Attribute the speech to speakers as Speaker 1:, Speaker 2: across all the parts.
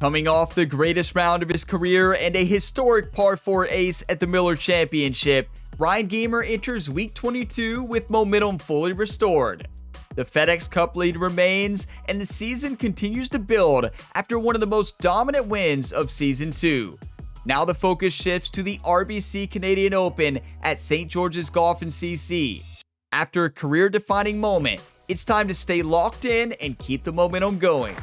Speaker 1: Coming off the greatest round of his career and a historic par 4 ace at the Miller Championship, Ryan Gamer enters week 22 with momentum fully restored. The FedEx Cup lead remains, and the season continues to build after one of the most dominant wins of Season 2. Now the focus shifts to the RBC Canadian Open at St. George's Golf in CC. After a career-defining moment, it's time to stay locked in and keep the momentum going.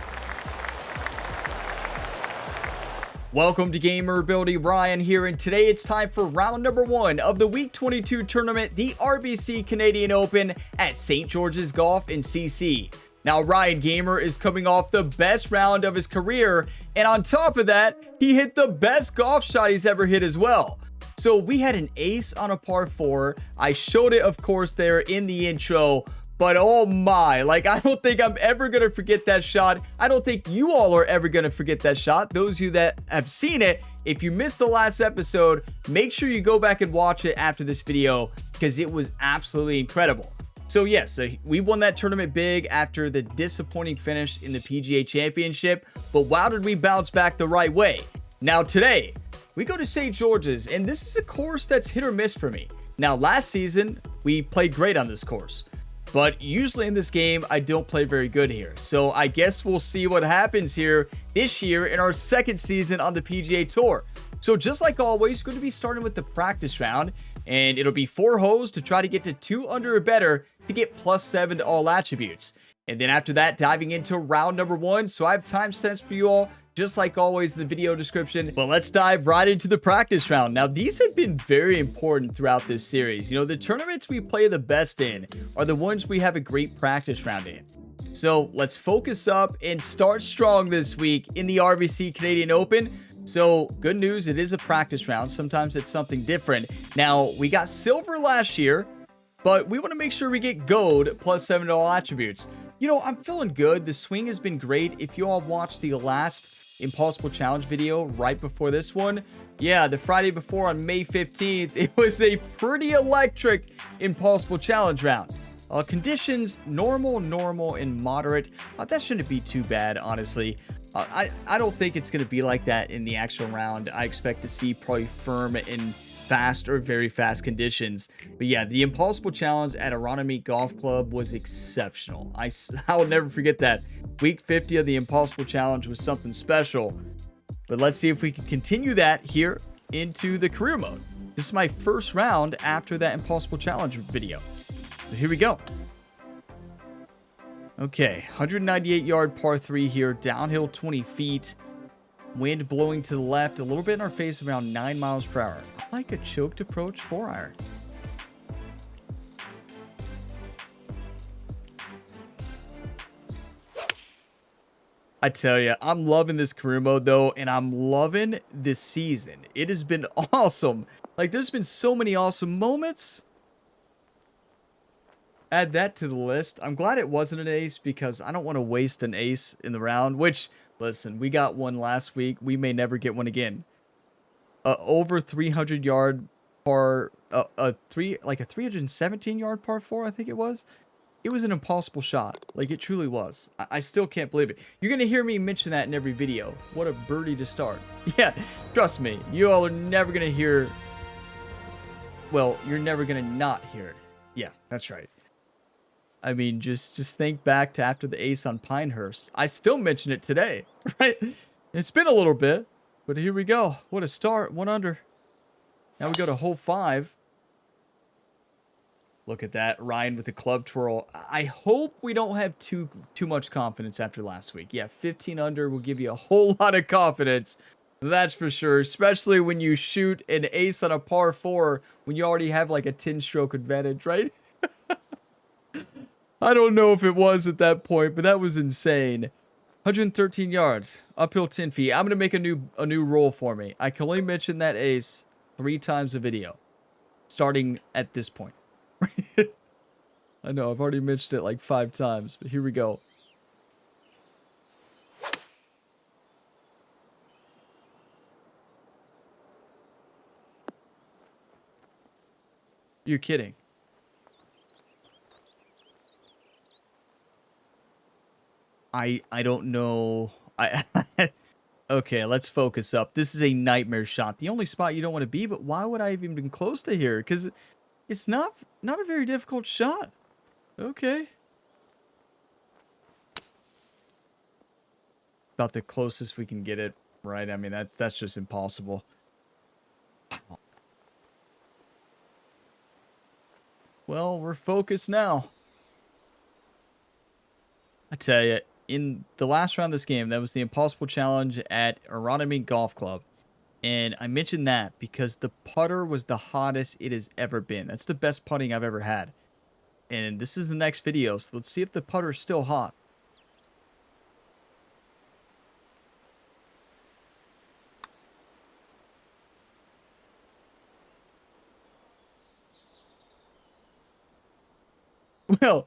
Speaker 1: Welcome to Gamer Ability, Ryan here, and today it's time for round number 1 of the Week 22 tournament, the RBC Canadian Open at St. George's Golf in CC. Now, Ryan Gamer is coming off the best round of his career, and on top of that, he hit the best golf shot he's ever hit as well. So we had an ace on a par 4. I showed it, of course, there in the intro. But oh my, I don't think I'm ever going to forget that shot. I don't think you all are ever going to forget that shot. Those of you that have seen it, if you missed the last episode, make sure you go back and watch it after this video because it was absolutely incredible. So yes, we won that tournament big after the disappointing finish in the PGA Championship, but wow, did we bounce back the right way. Now today, we go to St. George's, and this is a course that's hit or miss for me. Now last season, we played great on this course. But usually in this game, I don't play very good here. So I guess we'll see what happens here this year in our second season on the PGA Tour. So just like always, going to be starting with the practice round. And it'll be 4 holes to try to get to 2 under or better to get +7 to all attributes. And then after that, diving into round number 1. So I have timestamps for you all, just like always in the video description. But let's dive right into the practice round. Now, these have been very important throughout this series. You know, the tournaments we play the best in are the ones we have a great practice round in. So let's focus up and start strong this week in the RBC Canadian Open. So good news, it is a practice round. Sometimes it's something different. Now, we got silver last year, but we want to make sure we get gold +7 to all attributes. You know, I'm feeling good. The swing has been great. If you all watched the last Impossible Challenge video right before this one, yeah, the Friday before on May 15th, it was a pretty electric Impossible Challenge round. Conditions, normal, and moderate. That shouldn't be too bad, honestly. I don't think it's going to be like that in the actual round. I expect to see probably firm and fast or very fast conditions. But yeah, the Impossible Challenge at Aronimink Golf Club was exceptional. I will never forget that. Week 50 of the Impossible Challenge was something special. But let's see if we can continue that here into the career mode. This is my first round after that Impossible Challenge video. So here we go. Okay, 198-yard par 3 here, downhill 20 feet. Wind blowing to the left, a little bit in our face, around 9 miles per hour. I like a choked approach 4-iron. I tell you, I'm loving this career mode though, and I'm loving this season. It has been awesome. There's been so many awesome moments. Add that to the list. I'm glad it wasn't an ace because I don't want to waste an ace in the round, which, listen, we got one last week. We may never get one again. Over 300-yard par, a 317-yard par 4, I think it was. It was an impossible shot. It truly was. I still can't believe it. You're going to hear me mention that in every video. What a birdie to start. Yeah, trust me. You all are never going to hear... Well, you're never going to not hear it. Yeah, that's right. I mean, just think back to after the ace on Pinehurst. I still mention it today, right? It's been a little bit, but here we go. What a start. 1 under. Now we go to hole 5. Look at that. Ryan with the club twirl. I hope we don't have too much confidence after last week. Yeah, 15 under will give you a whole lot of confidence. That's for sure, especially when you shoot an ace on a par 4 when you already have a 10-stroke advantage, right? I don't know if it was at that point, but that was insane. 113 yards, uphill 10 feet. I'm going to make a new rule for me. I can only mention that ace 3 times a video, starting at this point. I know, I've already mentioned it 5 times, but here we go. You're kidding. I don't know. Okay, let's focus up. This is a nightmare shot. The only spot you don't want to be, but why would I have even been close to here? Because it's not a very difficult shot. Okay. About the closest we can get it, right? I mean, that's just impossible. Well, we're focused now. I tell you, in the last round of this game, that was the impossible challenge at Aronimink Golf Club. And I mentioned that because the putter was the hottest it has ever been. That's the best putting I've ever had. And this is the next video, so let's see if the putter is still hot. Well,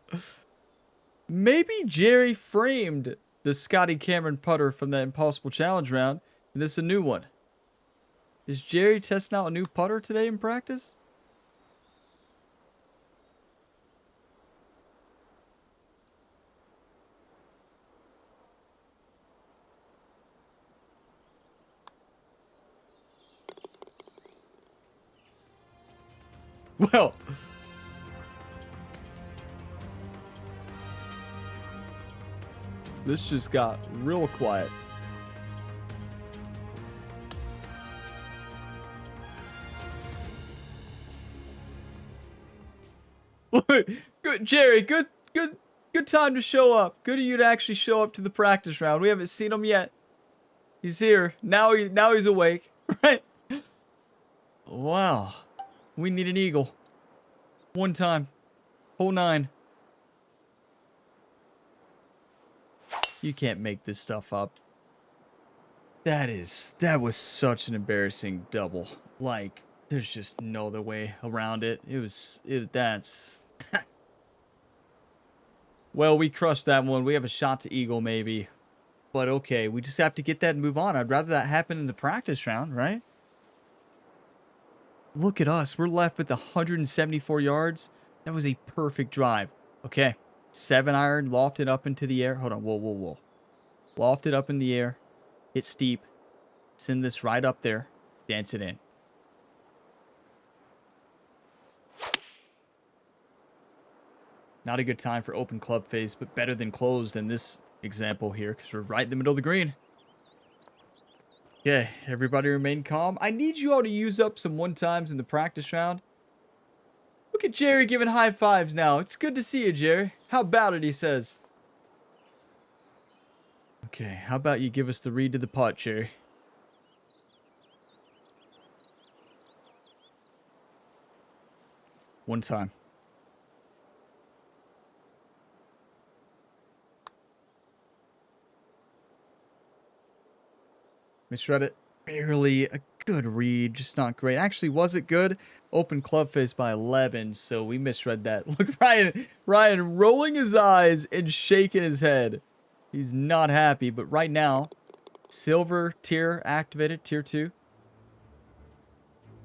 Speaker 1: maybe Jerry framed the Scotty Cameron putter from that impossible challenge round, and this is a new one. Is Jerry testing out a new putter today in practice? Well, this just got real quiet. Good, Jerry. Good time to show up. Good of you to actually show up to the practice round. We haven't seen him yet. He's here now. He's awake, right? Wow. We need an eagle. One time. Hole 9. You can't make this stuff up. That was such an embarrassing double. Like, there's just no other way around it. That's well, we crushed that one. We have a shot to eagle maybe. But okay, we just have to get that and move on. I'd rather that happen in the practice round, right? Look at us. We're left with 174 yards. That was a perfect drive. Okay. 7-iron, lofted up into the air. Hold on. Whoa. Lofted up in the air. Hit steep. Send this right up there. Dance it in. Not a good time for open club face, but better than closed in this example here because we're right in the middle of the green. Okay, everybody remain calm. I need you all to use up some one-times in the practice round. Look at Jerry giving high fives now. It's good to see you, Jerry. How about it, he says. Okay, how about you give us the read to the putt, Jerry? One time. Misread it. Barely a good read, just not great. Actually, was it good? Open club face by 11, so we misread that. Look, Ryan rolling his eyes and shaking his head. He's not happy, but right now, silver tier activated, tier 2.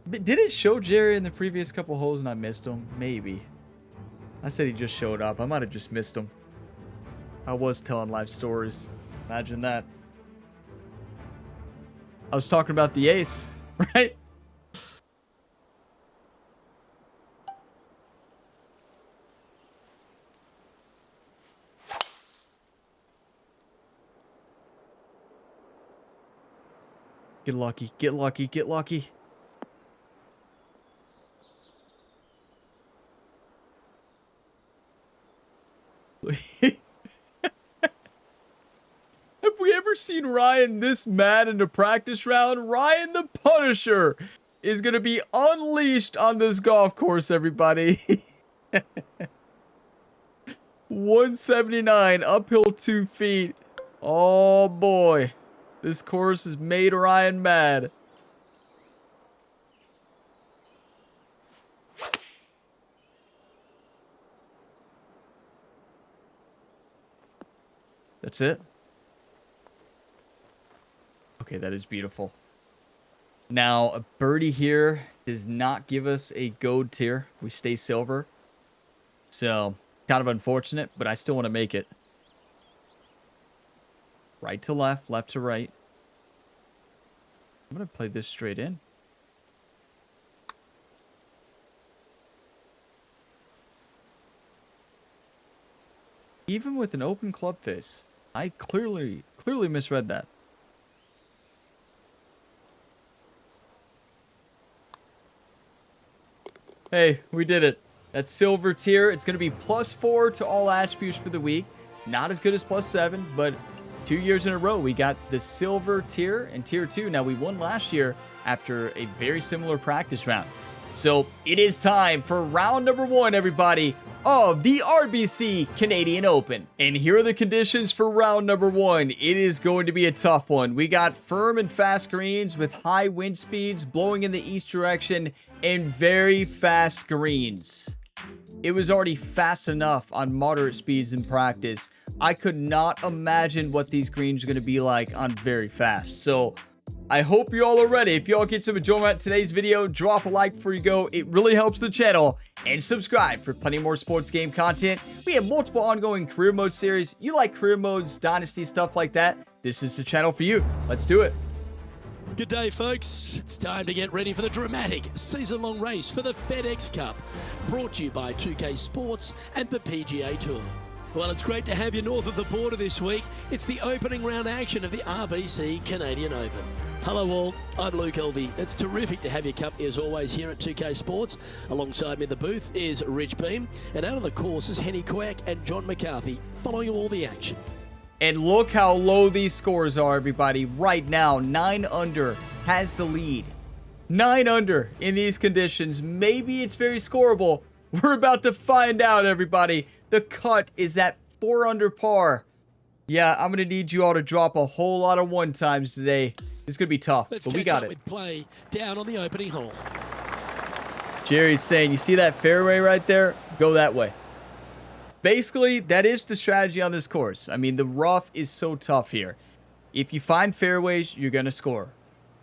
Speaker 1: But did it show Jerry in the previous couple holes and I missed him? Maybe. I said he just showed up. I might have just missed him. I was telling life stories. Imagine that. I was talking about the ace, right? Get lucky, get lucky, get lucky. Have we ever seen Ryan this mad in a practice round? Ryan the Punisher is going to be unleashed on this golf course, everybody. 179, uphill 2 feet. Oh boy. This course has made Ryan mad. That's it. Okay, that is beautiful. Now, a birdie here does not give us a gold tier. We stay silver. So, kind of unfortunate, but I still want to make it. Right to left, left to right. I'm going to play this straight in. Even with an open club face, I clearly misread that. Hey, we did it. That silver tier, it's going to be +4 to all attributes for the week. Not as good as +7, but 2 years in a row, we got the silver tier and tier 2. Now, we won last year after a very similar practice round. So, it is time for round number 1, everybody, of the RBC Canadian Open. And here are the conditions for round number 1. It is going to be a tough one. We got firm and fast greens with high wind speeds blowing in the east direction and very fast greens. It was already fast enough on moderate speeds in practice. I could not imagine what these greens are going to be like on very fast. So I hope you all are ready. If y'all get some enjoyment out of today's video, drop a like before you go. It really helps the channel. And subscribe for plenty more sports game content. We have multiple ongoing career mode series. You like career modes, dynasty, stuff like that? This is the channel for you. Let's do it.
Speaker 2: Good day, folks. It's time to get ready for the dramatic season-long race for the FedEx Cup, brought to you by 2K Sports and the PGA Tour. Well, it's great to have you north of the border this week. It's the opening round action of the RBC Canadian Open. Hello all, I'm Luke Elvey. It's terrific to have your company as always here at 2K Sports. Alongside me in the booth is Rich Beam, and out on the course is Henny Quack and John McCarthy, following all the action.
Speaker 1: And look how low these scores are, everybody. Right now, 9 under has the lead. 9 under in these conditions. Maybe it's very scoreable. We're about to find out, everybody. The cut is at 4 under par. Yeah, I'm going to need you all to drop a whole lot of 1-times today. It's going to be tough, but we got it.
Speaker 2: With play down on the opening hole.
Speaker 1: Jerry's saying, you see that fairway right there? Go that way. Basically, that is the strategy on this course. I mean, the rough is so tough here. If you find fairways, you're going to score.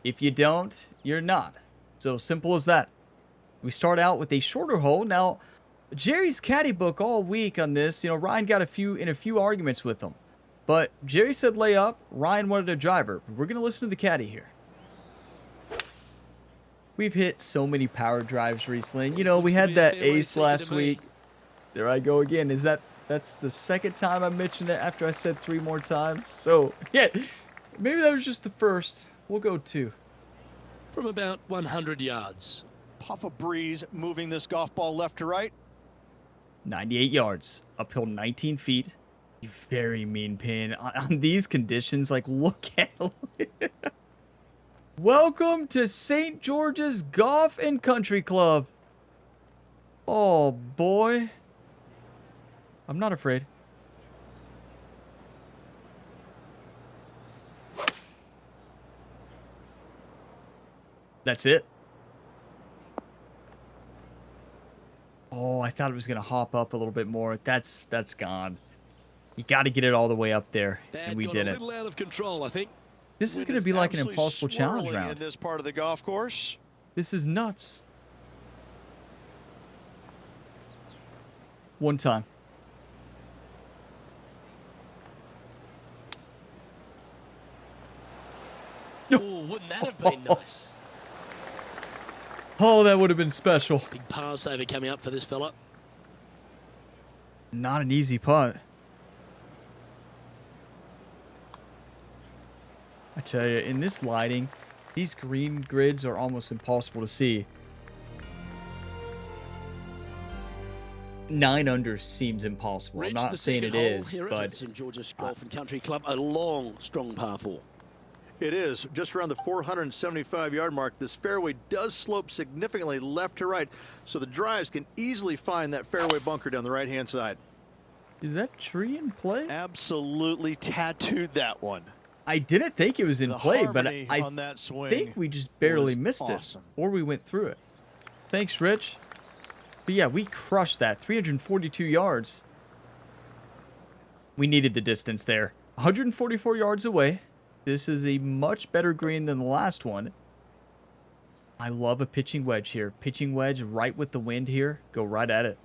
Speaker 1: If you don't, you're not. So simple as that. We start out with a shorter hole. Now, Jerry's caddy book all week on this. You know, Ryan got a few arguments with him. But Jerry said lay up. Ryan wanted a driver. We're going to listen to the caddy here. We've hit so many power drives recently. You know, we had that ace last week. There I go again. That's the second time I mentioned it after I said 3 more times. So, yeah, maybe that was just the first. We'll go 2.
Speaker 2: From about 100 yards.
Speaker 3: Puff of breeze moving this golf ball left to right.
Speaker 1: 98 yards. Uphill 19 feet. Very mean pin. On these conditions, like, look at it. Welcome to St. George's Golf and Country Club. Oh, boy. I'm not afraid. That's it. Oh, I thought it was going to hop up a little bit more. That's gone. You got to get it all the way up there, and we did it.
Speaker 2: A little out of control, I think.
Speaker 1: This is going to be like an impossible challenge round.
Speaker 3: In this part of the golf course.
Speaker 1: This is nuts. 1 time.
Speaker 2: Oh, wouldn't that have been nice?
Speaker 1: Oh, that would have been special.
Speaker 2: Big pass over coming up for this fella.
Speaker 1: Not an easy putt. I tell you, in this lighting, these green grids are almost impossible to see. 9 under seems impossible. I'm not saying it is, but
Speaker 2: St. George's Golf and Country Club, a long, strong par 4.
Speaker 3: It is just around the 475-yard mark. This fairway does slope significantly left to right, so the drives can easily find that fairway bunker down the right-hand side.
Speaker 1: Is that tree in play?
Speaker 3: Absolutely tattooed that one.
Speaker 1: I didn't think it was in play, but I think we just barely missed it, or we went through it. Thanks, Rich. But yeah, we crushed that. 342 yards. We needed the distance there. 144 yards away. This is a much better green than the last one. I love a pitching wedge here. Pitching wedge right with the wind here. Go right at it.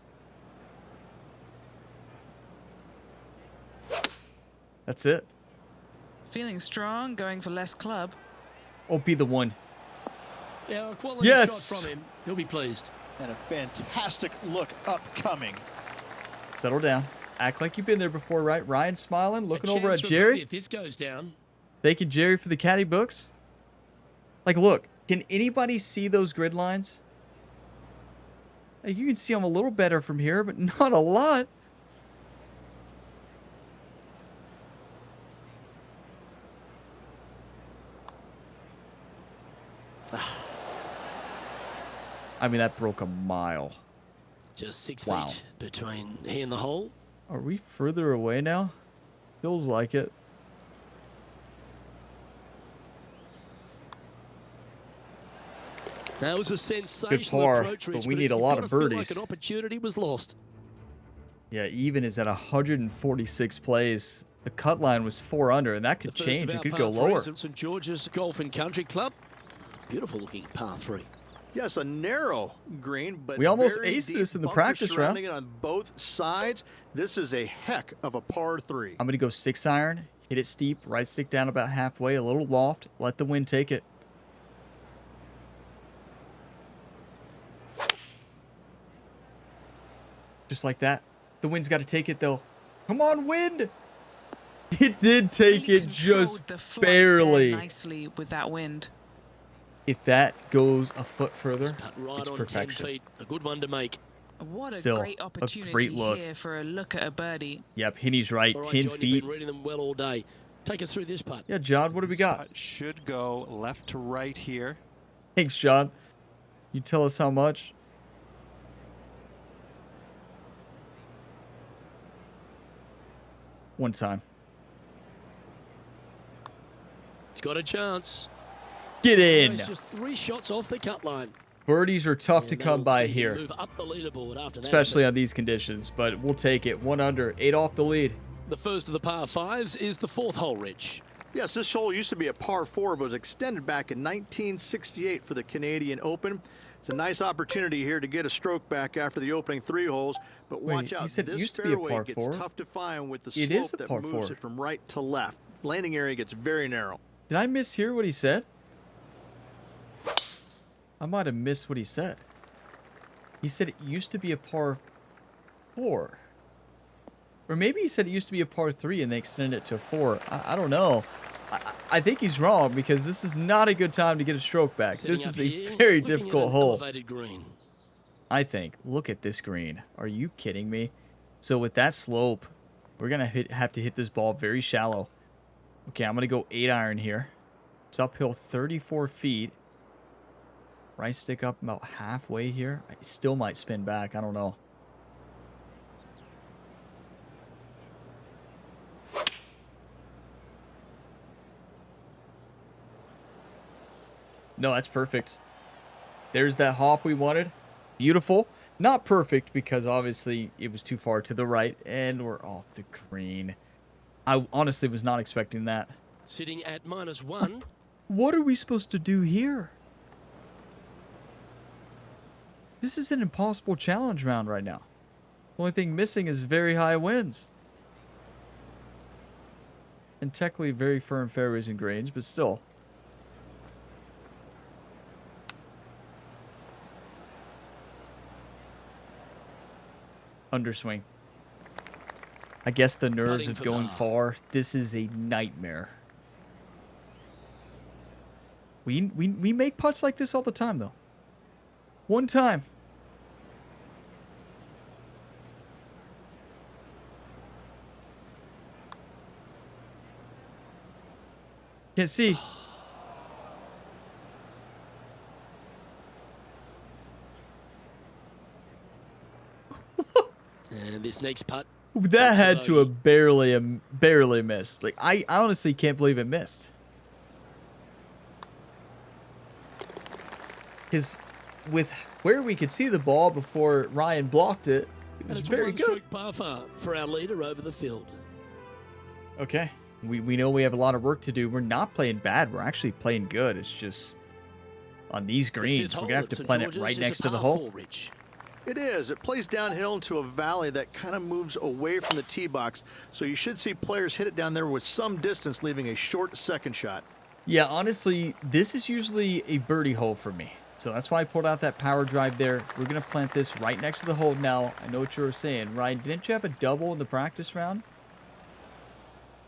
Speaker 1: That's it.
Speaker 4: Feeling strong, going for less club.
Speaker 1: Oh, be the one.
Speaker 2: Yeah, a quality
Speaker 1: Yes.
Speaker 2: shot from him. He'll be pleased.
Speaker 3: And a fantastic look upcoming.
Speaker 1: Settle down. Act like you've been there before, right? Ryan smiling, looking
Speaker 2: A
Speaker 1: over at
Speaker 2: chance for
Speaker 1: Jerry.
Speaker 2: birdie if this goes down.
Speaker 1: Thanking Jerry for the caddy books. Like, look, can anybody see those grid lines? Like, you can see them a little better from here, but not a lot. I mean, that broke a mile.
Speaker 2: Just 6
Speaker 1: Wow.
Speaker 2: feet between he and the hole.
Speaker 1: Are we further away now? Feels like it.
Speaker 2: That was a sensational
Speaker 1: par,
Speaker 2: approach,
Speaker 1: but
Speaker 2: Rich,
Speaker 1: we need a
Speaker 2: you've
Speaker 1: lot
Speaker 2: gotta
Speaker 1: of
Speaker 2: feel
Speaker 1: birdies.
Speaker 2: like an opportunity was lost.
Speaker 1: Yeah, even is at 146 plays. The cut line was 4 under, and that could
Speaker 2: The first
Speaker 1: change.
Speaker 2: of
Speaker 1: It
Speaker 2: our
Speaker 1: could
Speaker 2: par
Speaker 1: go lower.
Speaker 2: threes at St George's Golf and Country Club. Beautiful looking par 3.
Speaker 3: Yes, a narrow green, but
Speaker 1: We almost
Speaker 3: very
Speaker 1: aced
Speaker 3: deep
Speaker 1: this in the
Speaker 3: bunkers
Speaker 1: practice round.
Speaker 3: surrounding it on both sides. This is a heck of a par 3.
Speaker 1: I'm going to go 6 iron, hit it steep, right stick down about halfway, a little loft, let the wind take it. Just like that. The wind's got to take it, though. Come on, wind! It did take
Speaker 4: Really
Speaker 1: it just
Speaker 4: controlled the flight there
Speaker 1: barely.
Speaker 4: nicely with that wind.
Speaker 1: If that goes a foot further,
Speaker 2: Putt right
Speaker 1: it's
Speaker 2: on
Speaker 1: perfection.
Speaker 2: 10 feet. A good one to make.
Speaker 4: What a
Speaker 1: Still,
Speaker 4: great
Speaker 1: a
Speaker 4: opportunity
Speaker 1: great look.
Speaker 4: here for a look at a birdie.
Speaker 1: Yep, Hinny's right.
Speaker 2: All right,
Speaker 1: 10
Speaker 2: John,
Speaker 1: feet.
Speaker 2: you've been reading them well all day. Take us through this putt.
Speaker 1: Yeah, John, what do we got?
Speaker 5: Putt should go left to right here.
Speaker 1: Thanks, John. You tell us how much. One time.
Speaker 2: It's got a chance.
Speaker 1: Get in.
Speaker 2: He's just 3 shots off the cut line.
Speaker 1: Birdies are tough to
Speaker 2: And
Speaker 1: come
Speaker 2: that'll
Speaker 1: by
Speaker 2: see him
Speaker 1: here,
Speaker 2: Move up the leaderboard after that.
Speaker 1: especially on these conditions, but we'll take it. 1 under, 8 off the lead.
Speaker 2: The first of the par 5s is the 4th hole, Rich.
Speaker 3: Yes, this hole used to be a par 4, but was extended back in 1968 for the Canadian Open. It's a nice opportunity here to get a stroke back after the opening 3 holes, but
Speaker 1: Wait,
Speaker 3: watch
Speaker 1: you
Speaker 3: out.
Speaker 1: said it
Speaker 3: This
Speaker 1: used to be a
Speaker 3: fairway
Speaker 1: par
Speaker 3: gets
Speaker 1: 4?
Speaker 3: tough to find with the
Speaker 1: It is
Speaker 3: slope
Speaker 1: a
Speaker 3: that
Speaker 1: par
Speaker 3: moves
Speaker 1: 4.
Speaker 3: it from right to left. Landing area gets very narrow.
Speaker 1: Did I mishear what he said? I might have missed what he said. He said it used to be a par 4. Or maybe he said it used to be a par 3 and they extended it to a 4. I don't know. I think he's wrong because this is not a good time to get a stroke back.
Speaker 2: Setting
Speaker 1: This
Speaker 2: up
Speaker 1: is a
Speaker 2: here,
Speaker 1: very
Speaker 2: looking at
Speaker 1: difficult
Speaker 2: an
Speaker 1: hole.
Speaker 2: elevated green.
Speaker 1: I think. Look at this green. Are you kidding me? So with that slope, we're going to have to hit this ball very shallow. Okay, I'm going to go 8 iron here. It's uphill 34 feet. Right stick up about halfway here. I still might spin back. I don't know. No, that's perfect. There's that hop we wanted. Beautiful. Not perfect because obviously it was too far to the right and we're off the green. I honestly was not expecting that.
Speaker 2: Sitting at -1.
Speaker 1: What are we supposed to do here? This is an impossible challenge round right now. The only thing missing is very high winds. And technically very firm fairways and greens, but still. Underswing. I guess the nerves
Speaker 2: Putting
Speaker 1: of
Speaker 2: for
Speaker 1: going
Speaker 2: par.
Speaker 1: far. This is a nightmare. We make putts like this all the time, though. One time. Can't see.
Speaker 2: And this next putt.
Speaker 1: That had to have barely missed. Like I honestly can't believe it missed. Because with where we could see the ball before Ryan blocked it, it
Speaker 2: And
Speaker 1: was
Speaker 2: it's
Speaker 1: very
Speaker 2: a
Speaker 1: good.
Speaker 2: one-stroke par 5 for our leader over the field.
Speaker 1: Okay. We know we have a lot of work to do. We're not playing bad. We're actually playing good. It's just on these
Speaker 2: The
Speaker 1: greens,
Speaker 2: fifth
Speaker 1: we're
Speaker 2: hole
Speaker 1: going to have
Speaker 2: at
Speaker 1: to
Speaker 2: St.
Speaker 1: plan it
Speaker 2: George's
Speaker 1: right
Speaker 2: is
Speaker 1: next
Speaker 2: a
Speaker 1: to the
Speaker 2: par
Speaker 1: hole.
Speaker 2: 4, Rich.
Speaker 3: It is. It plays downhill into a valley that kind of moves away from the tee box, so you should see players hit it down there with some distance, leaving a short second shot.
Speaker 1: Yeah, honestly, this is usually a birdie hole for me. So that's why I pulled out that power drive there. We're going to plant this right next to the hole now. I know what you were saying. Ryan, didn't you have a double in the practice round?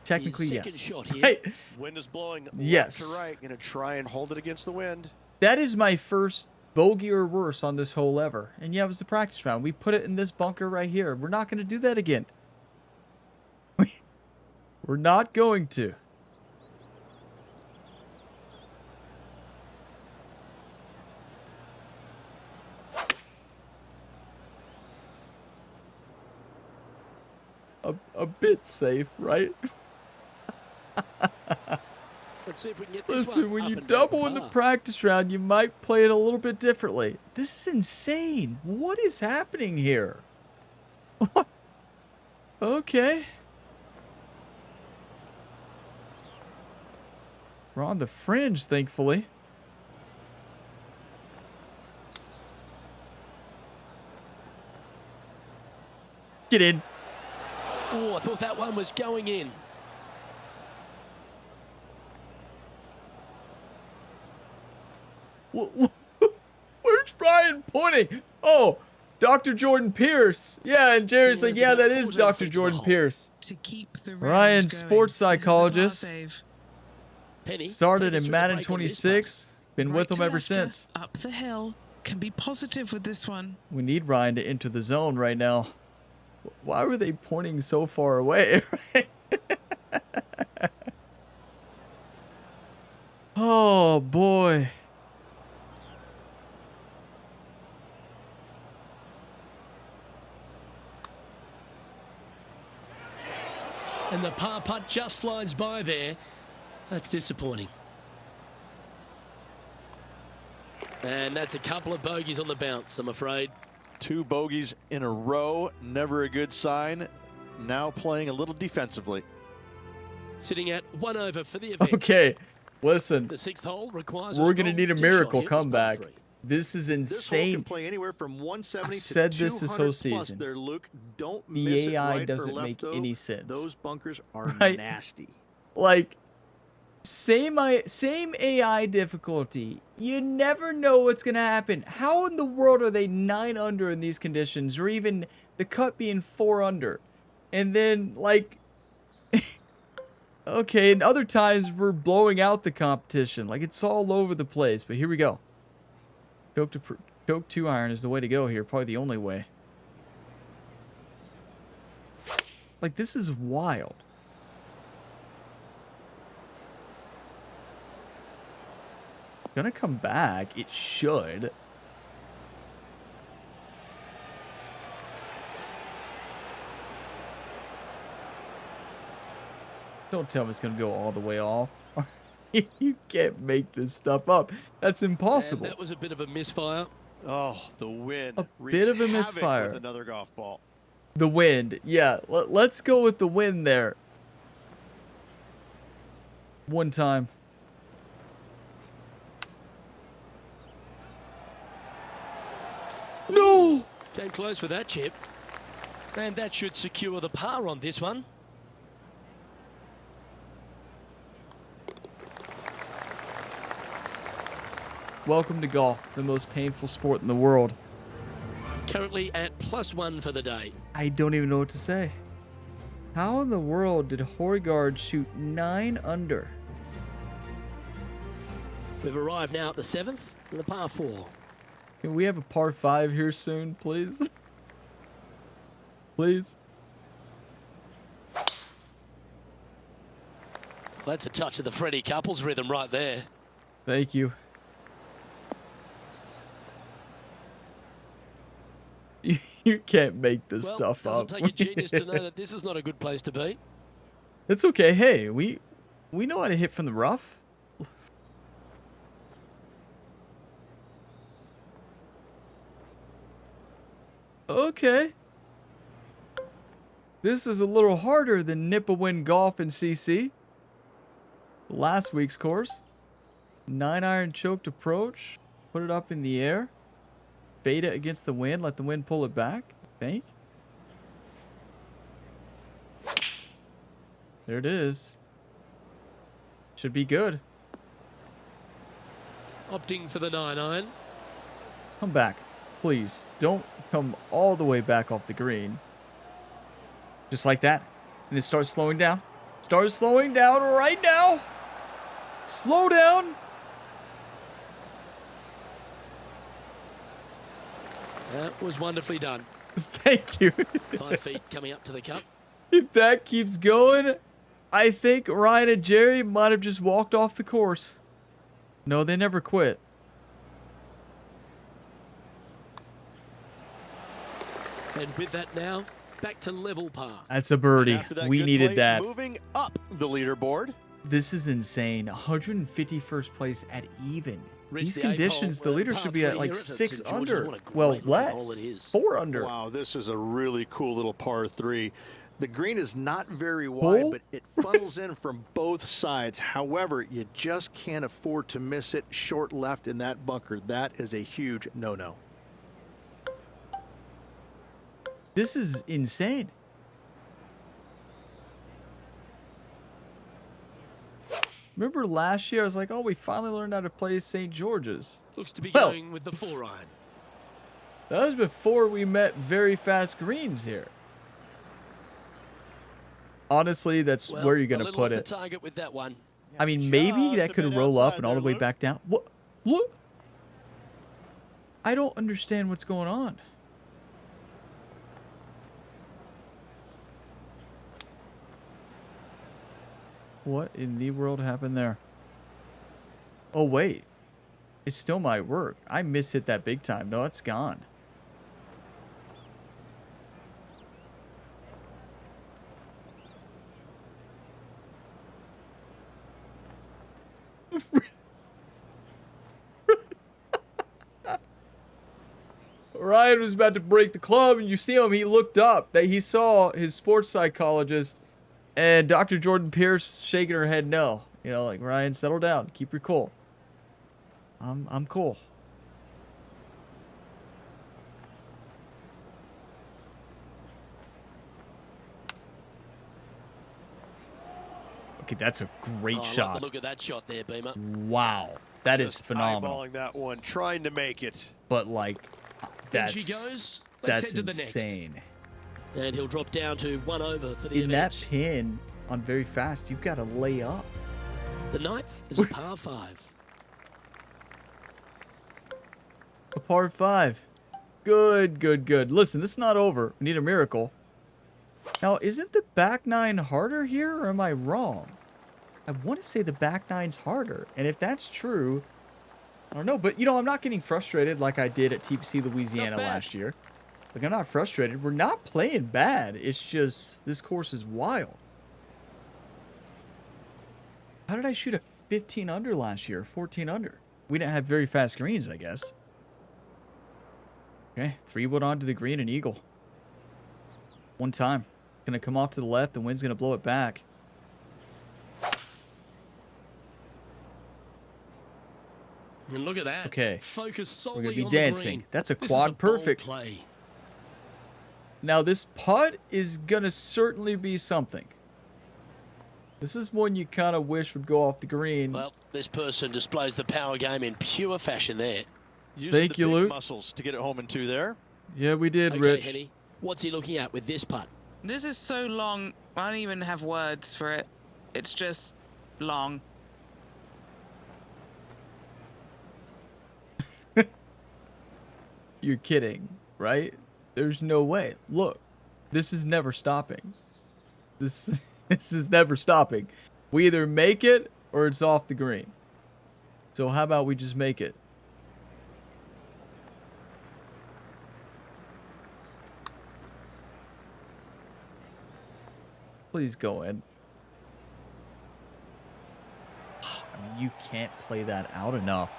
Speaker 1: Technically,
Speaker 2: Second
Speaker 1: yes.
Speaker 2: shot here.
Speaker 1: Right?
Speaker 6: Wind is blowing
Speaker 1: Yes.
Speaker 6: left to right. Going to try and hold it against the wind.
Speaker 1: That is my first bogey or worse on this hole ever. And yeah, it was the practice round. We put it in this bunker right here. We're not going to do that again. We're not going to. A bit safe, right?
Speaker 2: Let's see if we can get this
Speaker 1: Listen,
Speaker 2: one
Speaker 1: when
Speaker 2: up
Speaker 1: you
Speaker 2: and down
Speaker 1: double in the
Speaker 2: par.
Speaker 1: practice round, you might play it a little bit differently. This is insane. What is happening here? Okay. We're on the fringe, thankfully. Get in.
Speaker 2: Oh, I thought that one was going in.
Speaker 1: Where's Ryan pointing? Oh, Dr. Jordan Pierce. Yeah, and Jerry's
Speaker 2: Yeah,
Speaker 1: like,
Speaker 2: it's
Speaker 1: yeah,
Speaker 2: about
Speaker 1: that is
Speaker 2: 14
Speaker 1: Dr.
Speaker 2: feet
Speaker 1: Jordan
Speaker 2: long.
Speaker 1: Pierce.
Speaker 4: To keep the round
Speaker 1: Ryan,
Speaker 4: going.
Speaker 1: sports
Speaker 4: This is a par
Speaker 1: psychologist.
Speaker 4: save.
Speaker 2: Penny,
Speaker 1: Started
Speaker 2: take us
Speaker 1: in
Speaker 2: through the
Speaker 1: Madden
Speaker 2: break on this
Speaker 1: 26. Been
Speaker 4: Right
Speaker 1: with him
Speaker 4: to
Speaker 1: ever
Speaker 4: lefter,
Speaker 1: since.
Speaker 4: Up the hill. Can be positive with this one.
Speaker 1: We need Ryan to enter the zone right now. Why were they pointing so far away? Oh, boy.
Speaker 2: And the par putt just slides by there. That's disappointing. And that's a couple of bogeys on the bounce, I'm afraid.
Speaker 3: 2 bogeys in a row, never a good sign. Now playing a little defensively.
Speaker 2: Sitting at 1 over for the event.
Speaker 1: Okay, listen.
Speaker 2: The 6th hole requires
Speaker 1: We're going to need a
Speaker 2: tee shot
Speaker 1: miracle
Speaker 2: here. It's par
Speaker 1: comeback.
Speaker 2: 3.
Speaker 1: This is
Speaker 3: This hole
Speaker 1: insane.
Speaker 3: can play anywhere from 170
Speaker 1: I've
Speaker 3: to
Speaker 1: said
Speaker 3: 200
Speaker 1: this whole
Speaker 3: plus
Speaker 1: season.
Speaker 3: there, Luke. Don't
Speaker 1: The
Speaker 3: miss
Speaker 1: AI
Speaker 3: it right
Speaker 1: doesn't
Speaker 3: or left,
Speaker 1: make
Speaker 3: though.
Speaker 1: any sense.
Speaker 3: Those bunkers are
Speaker 1: Right?
Speaker 3: nasty.
Speaker 1: Like, same AI difficulty. You never know what's going to happen. How in the world are they 9 under in these conditions, or even the cut being 4 under? And then, like, okay, and other times we're blowing out the competition. Like, it's all over the place. But here we go. Choke 2 iron is the way to go here. Probably the only way. Like, this is wild. Gonna come back. It should. Don't tell me it's gonna go all the way off. You can't make this stuff up. That's impossible.
Speaker 2: And that was a bit of a misfire.
Speaker 6: Oh, the wind.
Speaker 1: A
Speaker 6: wreaks
Speaker 1: bit of a
Speaker 6: havoc
Speaker 1: misfire.
Speaker 6: With another golf ball.
Speaker 1: The wind. Yeah, let's go with the wind there. One time. No!
Speaker 2: Came close with that chip. And that should secure the par on this one.
Speaker 1: Welcome to golf, the most painful sport in the world.
Speaker 2: Currently at +1 for the day.
Speaker 1: I don't even know what to say. How in the world did Højgaard shoot 9 under?
Speaker 2: We've arrived now at the 7th and the par 4.
Speaker 1: Can we have a par 5 here soon, please? Please?
Speaker 2: That's a touch of the Freddie Couples rhythm right there.
Speaker 1: Thank you. You can't make this
Speaker 2: Well,
Speaker 1: stuff
Speaker 2: doesn't
Speaker 1: up.
Speaker 2: take a genius to know that this is not a good place to be.
Speaker 1: It's okay. Hey, we know how to hit from the rough. Okay. This is a little harder than Nipawin Golf and CC. Last week's course. 9-iron choked approach. Put it up in the air. Fade it against the wind. Let the wind pull it back. I think. There it is. Should be good.
Speaker 2: Opting for the 9-iron.
Speaker 1: Come back. Please, don't come all the way back off the green. Just like that. And it starts slowing down. Starts slowing down right now. Slow down.
Speaker 2: That was wonderfully done.
Speaker 1: Thank you.
Speaker 2: 5 feet coming up to the cup.
Speaker 1: If that keeps going, I think Ryan and Jerry might have just walked off the course. No, they never quit.
Speaker 2: And with that now, back to level par.
Speaker 1: That's a birdie.
Speaker 3: After that
Speaker 1: We
Speaker 3: good
Speaker 1: needed
Speaker 3: play,
Speaker 1: that.
Speaker 3: Moving up the leaderboard.
Speaker 1: This is insane. 151st place at even.
Speaker 2: Reached
Speaker 1: These
Speaker 2: the 8th
Speaker 1: conditions, the
Speaker 2: hole,
Speaker 1: leader
Speaker 2: par
Speaker 1: should be at
Speaker 2: 3
Speaker 1: like
Speaker 2: here at
Speaker 1: 6
Speaker 2: St. George's.
Speaker 1: under.
Speaker 2: What a great
Speaker 1: Well,
Speaker 2: little
Speaker 1: less.
Speaker 2: hole it is.
Speaker 1: 4 under.
Speaker 3: Wow, this is a really cool little par 3. The green is not very wide,
Speaker 1: Hole?
Speaker 3: but it funnels in from both sides. However, you just can't afford to miss it short left in that bunker. That is a huge no-no.
Speaker 1: This is insane. Remember last year, I was like, oh, we finally learned how to play St. George's.
Speaker 2: Looks to be
Speaker 1: Well,
Speaker 2: going with the 4-iron.
Speaker 1: that was before we met very fast greens here. Honestly, that's
Speaker 2: Well,
Speaker 1: where you're
Speaker 2: a
Speaker 1: going to
Speaker 2: little
Speaker 1: put
Speaker 2: off
Speaker 1: it.
Speaker 2: the target with that one.
Speaker 1: I mean, maybe
Speaker 3: Just
Speaker 1: that
Speaker 3: a
Speaker 1: could
Speaker 3: bit
Speaker 1: roll up
Speaker 3: outside
Speaker 1: and all the
Speaker 3: there,
Speaker 1: way
Speaker 3: Luke.
Speaker 1: back down. What? What? I don't understand what's going on. What in the world happened there? Oh, wait. It still might work. I mishit that big time. No, it's gone. Ryan was about to break the club, and you see him, he looked up, that he saw his sports psychologist and Dr. Jordan Pierce shaking her head no. You know, like, Ryan, settle down. Keep your cool. I'm cool. Okay, that's a great
Speaker 2: Oh, I
Speaker 1: shot.
Speaker 2: like the look at that shot there, Beamer.
Speaker 1: Wow. That is
Speaker 3: Just
Speaker 1: phenomenal.
Speaker 3: eyeballing that one, trying to make it.
Speaker 1: But, like,
Speaker 2: In
Speaker 1: that's,
Speaker 2: she goes. Let's
Speaker 1: that's
Speaker 2: head to the next.
Speaker 1: insane.
Speaker 2: And he'll drop down to 1 over for the
Speaker 1: In that
Speaker 2: event.
Speaker 1: pin on very fast, you've got to lay up.
Speaker 2: The 9th is a par 5.
Speaker 1: A par 5. Good, good, good. Listen, this is not over. We need a miracle. Now, isn't the back 9 harder here, or am I wrong? I want to say the back 9's harder. And if that's true, I don't know. But, you know, I'm not getting frustrated like I did at TPC Louisiana
Speaker 2: Not bad.
Speaker 1: last year. Like, I'm not frustrated. We're not playing bad. It's just, this course is wild. How did I shoot a 15 under last year? 14 under? We didn't have very fast greens, I guess. Okay, 3-wood onto the green and eagle. One time. Gonna come off to the left. The wind's gonna blow it back.
Speaker 2: And look at that.
Speaker 1: Okay.
Speaker 2: Focus solely
Speaker 1: We're gonna be
Speaker 2: on
Speaker 1: dancing.
Speaker 2: the green.
Speaker 1: That's a
Speaker 2: This
Speaker 1: quad
Speaker 2: is a bold
Speaker 1: perfect.
Speaker 2: play.
Speaker 1: Now, this putt is gonna certainly be something. This is one you kind of wish would go off the green.
Speaker 2: Well, this person displays the power game in pure fashion there.
Speaker 3: Using
Speaker 1: Thank
Speaker 3: the
Speaker 1: you,
Speaker 3: big
Speaker 1: Luke.
Speaker 3: muscles to get it home in 2 there.
Speaker 1: Yeah, we did,
Speaker 2: Okay,
Speaker 1: Rich.
Speaker 2: Henny, what's he looking at with this putt?
Speaker 4: This is so long, I don't even have words for it. It's just long.
Speaker 1: You're kidding, right? There's no way. Look, this is never stopping. This is never stopping. We either make it or it's off the green. So how about we just make it? Please go in. I mean, you can't play that out enough.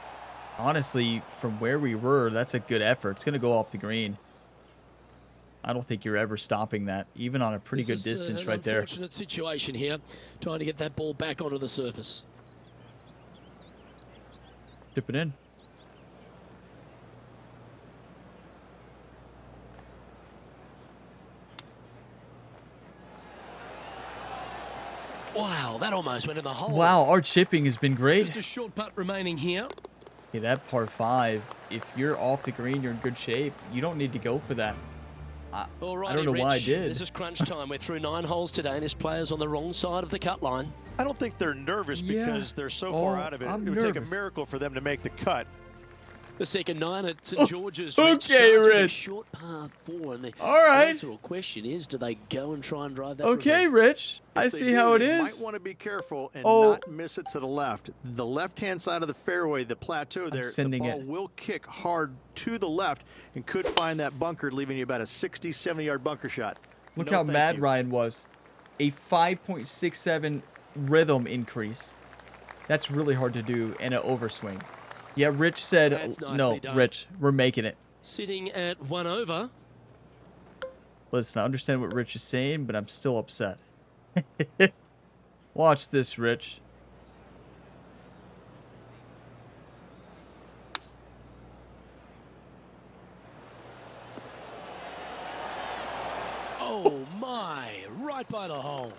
Speaker 1: Honestly, from where we were, that's a good effort. It's going to go off the green. I don't think you're ever stopping that, even on a pretty good
Speaker 2: This is,
Speaker 1: distance
Speaker 2: an
Speaker 1: right there.
Speaker 2: Unfortunate situation here, trying to get that ball back onto the surface.
Speaker 1: Chip it in.
Speaker 2: Wow, that almost went in the hole.
Speaker 1: Wow, our chipping has been great.
Speaker 2: Just a short putt remaining here.
Speaker 1: Yeah, that par 5, if you're off the green, you're in good shape. You don't need to go for that. I don't know why I did.
Speaker 2: This is crunch time. We're through 9 holes today, and this player's on the wrong side of the cut line.
Speaker 3: I don't think they're nervous because they're so far out of it. It would take a miracle for them to make the cut.
Speaker 2: The second 9 at St. George's.
Speaker 1: Okay, Rich.
Speaker 2: Short par 4. And the
Speaker 1: right.
Speaker 2: answer or question is, do they go and try and drive that?
Speaker 1: Okay, Rich. I see how it
Speaker 3: You
Speaker 1: is.
Speaker 3: might want to be careful and not miss it to the left. The left-hand side of the fairway, the plateau there, the ball will kick hard to the left and could find that bunker, leaving you about a 60, 70-yard bunker shot.
Speaker 1: Look how mad Ryan was. A 5.67 rhythm increase. That's really hard to do in an overswing. Yeah, Rich said, no, Rich, we're making it.
Speaker 2: Sitting at 1 over.
Speaker 1: Listen, I understand what Rich is saying, but I'm still upset. Watch this, Rich.
Speaker 2: Oh, my. Right by the hole.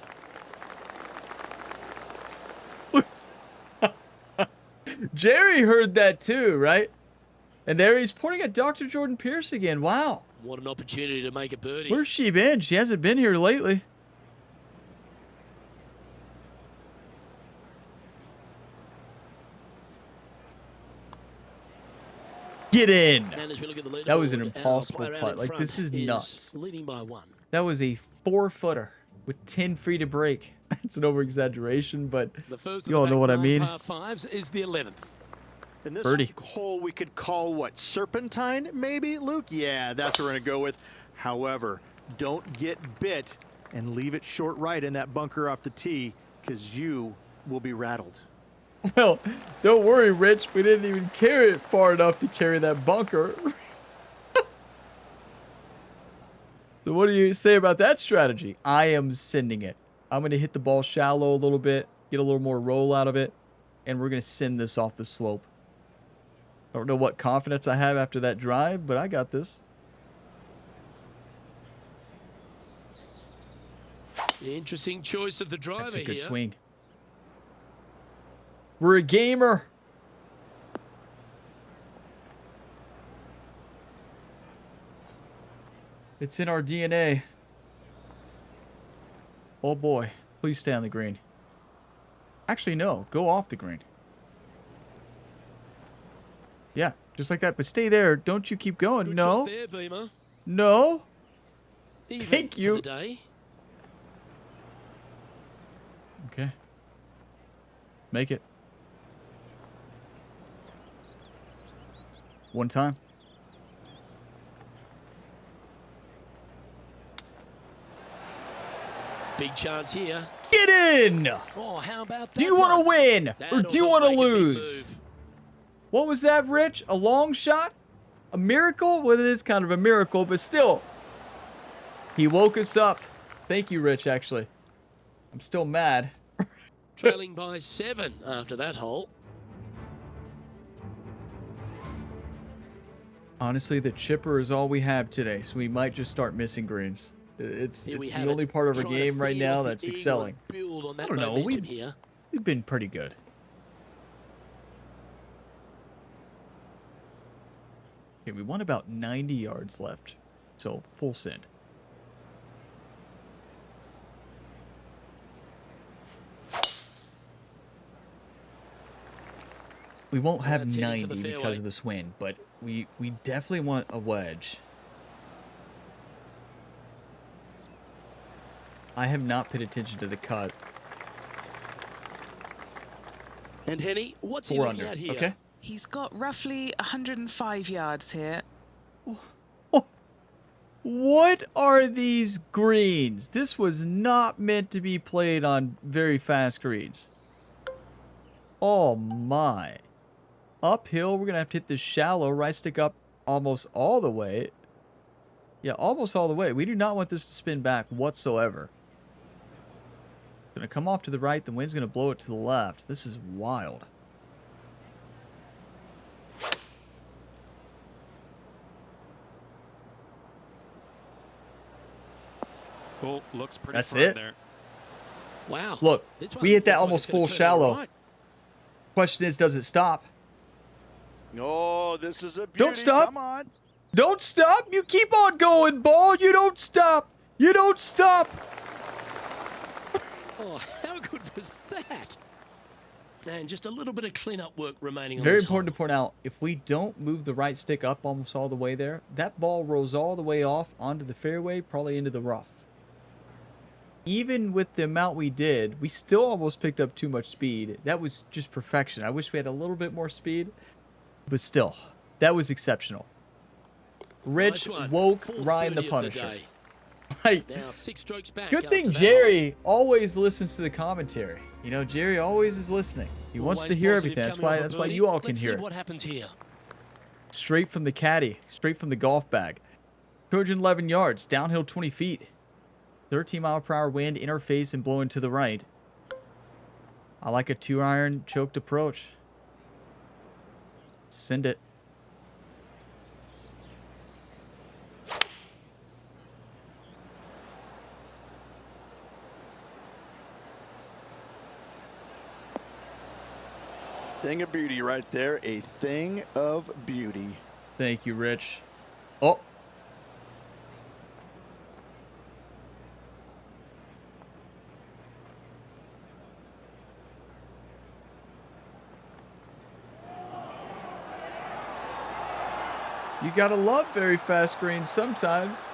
Speaker 1: Jerry heard that too, right? And there he's pointing at Dr. Jordan Pierce again. Wow.
Speaker 2: What an opportunity to make a birdie.
Speaker 1: Where's she been? She hasn't been here lately. Get in.
Speaker 2: And as we look at the
Speaker 1: That was an
Speaker 2: leaderboard,
Speaker 1: impossible
Speaker 2: our player out
Speaker 1: putt.
Speaker 2: in
Speaker 1: Like,
Speaker 2: front
Speaker 1: this is nuts.
Speaker 2: Leading by 1.
Speaker 1: That was a 4-footer with 10 free to break. It's an over-exaggeration, but you all know what I mean.
Speaker 2: Par 5s is the 11th.
Speaker 3: In this
Speaker 1: birdie.
Speaker 3: hole, we could call what, serpentine, maybe, Luke? Yeah, that's what we're going to go with. However, don't get bit and leave it short right in that bunker off the tee, because you will be rattled.
Speaker 1: Well, don't worry, Rich. We didn't even carry it far enough to carry that bunker. So what do you say about that strategy? I am sending it. I'm going to hit the ball shallow a little bit, get a little more roll out of it, and we're going to send this off the slope. I don't know what confidence I have after that drive, but I got this.
Speaker 2: Interesting choice of the driver here.
Speaker 1: That's a good swing. We're a gamer. It's in our DNA. Oh boy, please stay on the green. Actually, no, go off the green. Yeah, just like that, but stay there. Don't you keep going.
Speaker 2: Good
Speaker 1: no.
Speaker 2: shot there, Beamer.
Speaker 1: No.
Speaker 2: Even
Speaker 1: Thank you.
Speaker 2: For the day.
Speaker 1: Okay. Make it. One time.
Speaker 2: Big chance here.
Speaker 1: Get in!
Speaker 2: Oh, how about that?
Speaker 1: Do you want to win or
Speaker 2: That'll
Speaker 1: do you want to
Speaker 2: make a big
Speaker 1: lose?
Speaker 2: move.
Speaker 1: What was that, Rich? A long shot? A miracle? Well, it is kind of a miracle, but still. He woke us up. Thank you, Rich, actually. I'm still mad.
Speaker 2: Trailing by 7 after that hole.
Speaker 1: Honestly, the chipper is all we have today, so we might just start missing greens. It's the only part of our game right now that's excelling. I don't know. We've been pretty good. Okay, we want about 90 yards left, so full send. We won't have 90 because of this wind, but we definitely want a wedge. I have not paid attention to the cut.
Speaker 2: And Henny, what's he
Speaker 1: 4
Speaker 2: looking
Speaker 1: under.
Speaker 2: at here?
Speaker 1: Okay.
Speaker 4: He's got roughly 105 yards here.
Speaker 1: What are these greens? This was not meant to be played on very fast greens. Oh my. Uphill, we're going to have to hit this shallow, right stick up almost all the way. Yeah, almost all the way. We do not want this to spin back whatsoever. Going to come off to the right. The wind's going to blow it to the left. This is wild.
Speaker 5: Oh, looks pretty
Speaker 1: That's
Speaker 5: firm
Speaker 1: it.
Speaker 5: there.
Speaker 2: Wow.
Speaker 1: Look,
Speaker 2: This one
Speaker 1: we hit that
Speaker 2: looks like
Speaker 1: almost
Speaker 2: it's gonna
Speaker 1: full
Speaker 2: turn
Speaker 1: shallow.
Speaker 2: right.
Speaker 1: Question is, does it stop?
Speaker 6: Oh, this is a beauty.
Speaker 1: Don't stop.
Speaker 6: Come on.
Speaker 1: Don't stop. You keep on going, ball. You don't stop. You don't stop.
Speaker 2: Oh, how good was that? And just a little bit of cleanup work remaining on
Speaker 1: Very
Speaker 2: this
Speaker 1: important to
Speaker 2: hole.
Speaker 1: point out, if we don't move the right stick up almost all the way there, that ball rolls all the way off onto the fairway, probably into the rough. Even with the amount we did, we still almost picked up too much speed. That was just perfection. I wish we had a little bit more speed, but still, that was exceptional. Rich
Speaker 2: Nice one.
Speaker 1: woke
Speaker 2: Fourth
Speaker 1: Ryan the
Speaker 2: birdie of
Speaker 1: Punisher.
Speaker 2: day.
Speaker 1: Like,
Speaker 2: Now 6 strokes back.
Speaker 1: good thing
Speaker 2: after that
Speaker 1: Jerry always listens to the commentary. You know, Jerry always is listening. He
Speaker 2: hole.
Speaker 1: wants to
Speaker 2: Always
Speaker 1: hear
Speaker 2: positive
Speaker 1: everything.
Speaker 2: coming off a
Speaker 1: That's why
Speaker 2: birdie.
Speaker 1: you all can
Speaker 2: Let's
Speaker 1: hear
Speaker 2: see
Speaker 1: it.
Speaker 2: what happens here.
Speaker 1: Straight from the caddy, straight from the golf bag. 211 yards, downhill 20 feet. 13-mile-per-hour wind in our face and blowing to the right. I like a 2-iron choked approach. Send it.
Speaker 6: Thing of beauty right there. A thing of beauty.
Speaker 1: Thank you, Rich. Oh. You gotta love very fast greens sometimes.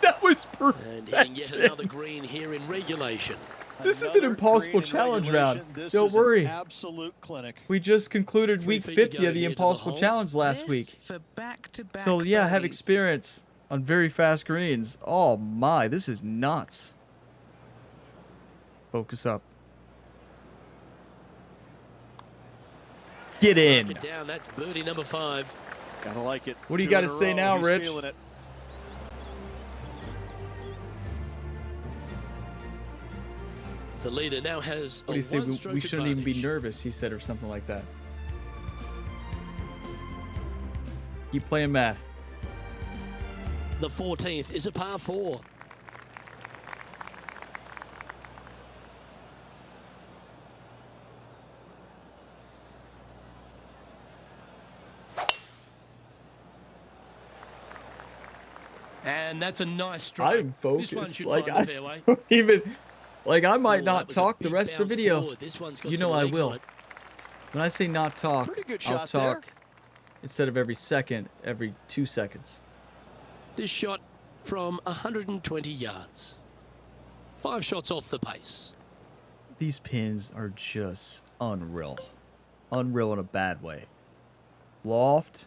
Speaker 1: That was
Speaker 2: And hitting yet
Speaker 1: perfect.
Speaker 2: another green here in regulation.
Speaker 1: This is an
Speaker 3: Another
Speaker 1: impossible
Speaker 3: green in
Speaker 1: challenge round.
Speaker 3: regulation. This
Speaker 1: Don't
Speaker 3: is an
Speaker 1: worry.
Speaker 3: absolute clinic.
Speaker 1: We just concluded
Speaker 2: 3
Speaker 1: week
Speaker 2: feet to
Speaker 1: 50
Speaker 2: go
Speaker 1: of the
Speaker 2: here to the
Speaker 1: impossible
Speaker 2: hole.
Speaker 1: challenge last
Speaker 4: This
Speaker 1: week.
Speaker 4: for back-to-back
Speaker 1: So yeah, have
Speaker 4: birdies.
Speaker 1: experience on very fast greens. Oh my, this is nuts. Focus up. Get in.
Speaker 2: Mark it down. That's birdie number 5.
Speaker 3: Gotta like it.
Speaker 1: What do you
Speaker 3: 2
Speaker 1: gotta
Speaker 3: in a
Speaker 1: say
Speaker 3: row.
Speaker 1: now,
Speaker 3: He's
Speaker 1: Rich?
Speaker 3: feeling it.
Speaker 2: The leader now has
Speaker 1: What do
Speaker 2: a
Speaker 1: you say?
Speaker 2: one-stroke
Speaker 1: We shouldn't even be
Speaker 2: advantage.
Speaker 1: nervous, he said, or something like that. Keep playing Matt.
Speaker 2: The 14th is a par 4. And that's a nice strike.
Speaker 1: I'm
Speaker 2: This one
Speaker 1: focused.
Speaker 2: should
Speaker 1: Like,
Speaker 2: find
Speaker 1: I
Speaker 2: the fairway.
Speaker 1: don't even, like, I might
Speaker 2: Oh,
Speaker 1: not
Speaker 2: that was a
Speaker 1: talk the
Speaker 2: big
Speaker 1: rest of the
Speaker 2: bounce
Speaker 1: video.
Speaker 2: forward. This one's got
Speaker 1: You
Speaker 2: some
Speaker 1: know I
Speaker 2: legs on
Speaker 1: will.
Speaker 2: it.
Speaker 1: When I say not talk,
Speaker 3: Pretty good
Speaker 1: I'll
Speaker 3: shot there.
Speaker 1: talk instead of every second, every 2 seconds.
Speaker 2: This shot from 120 yards. 5 shots off the pace.
Speaker 1: These pins are just unreal. Unreal in a bad way. Loft.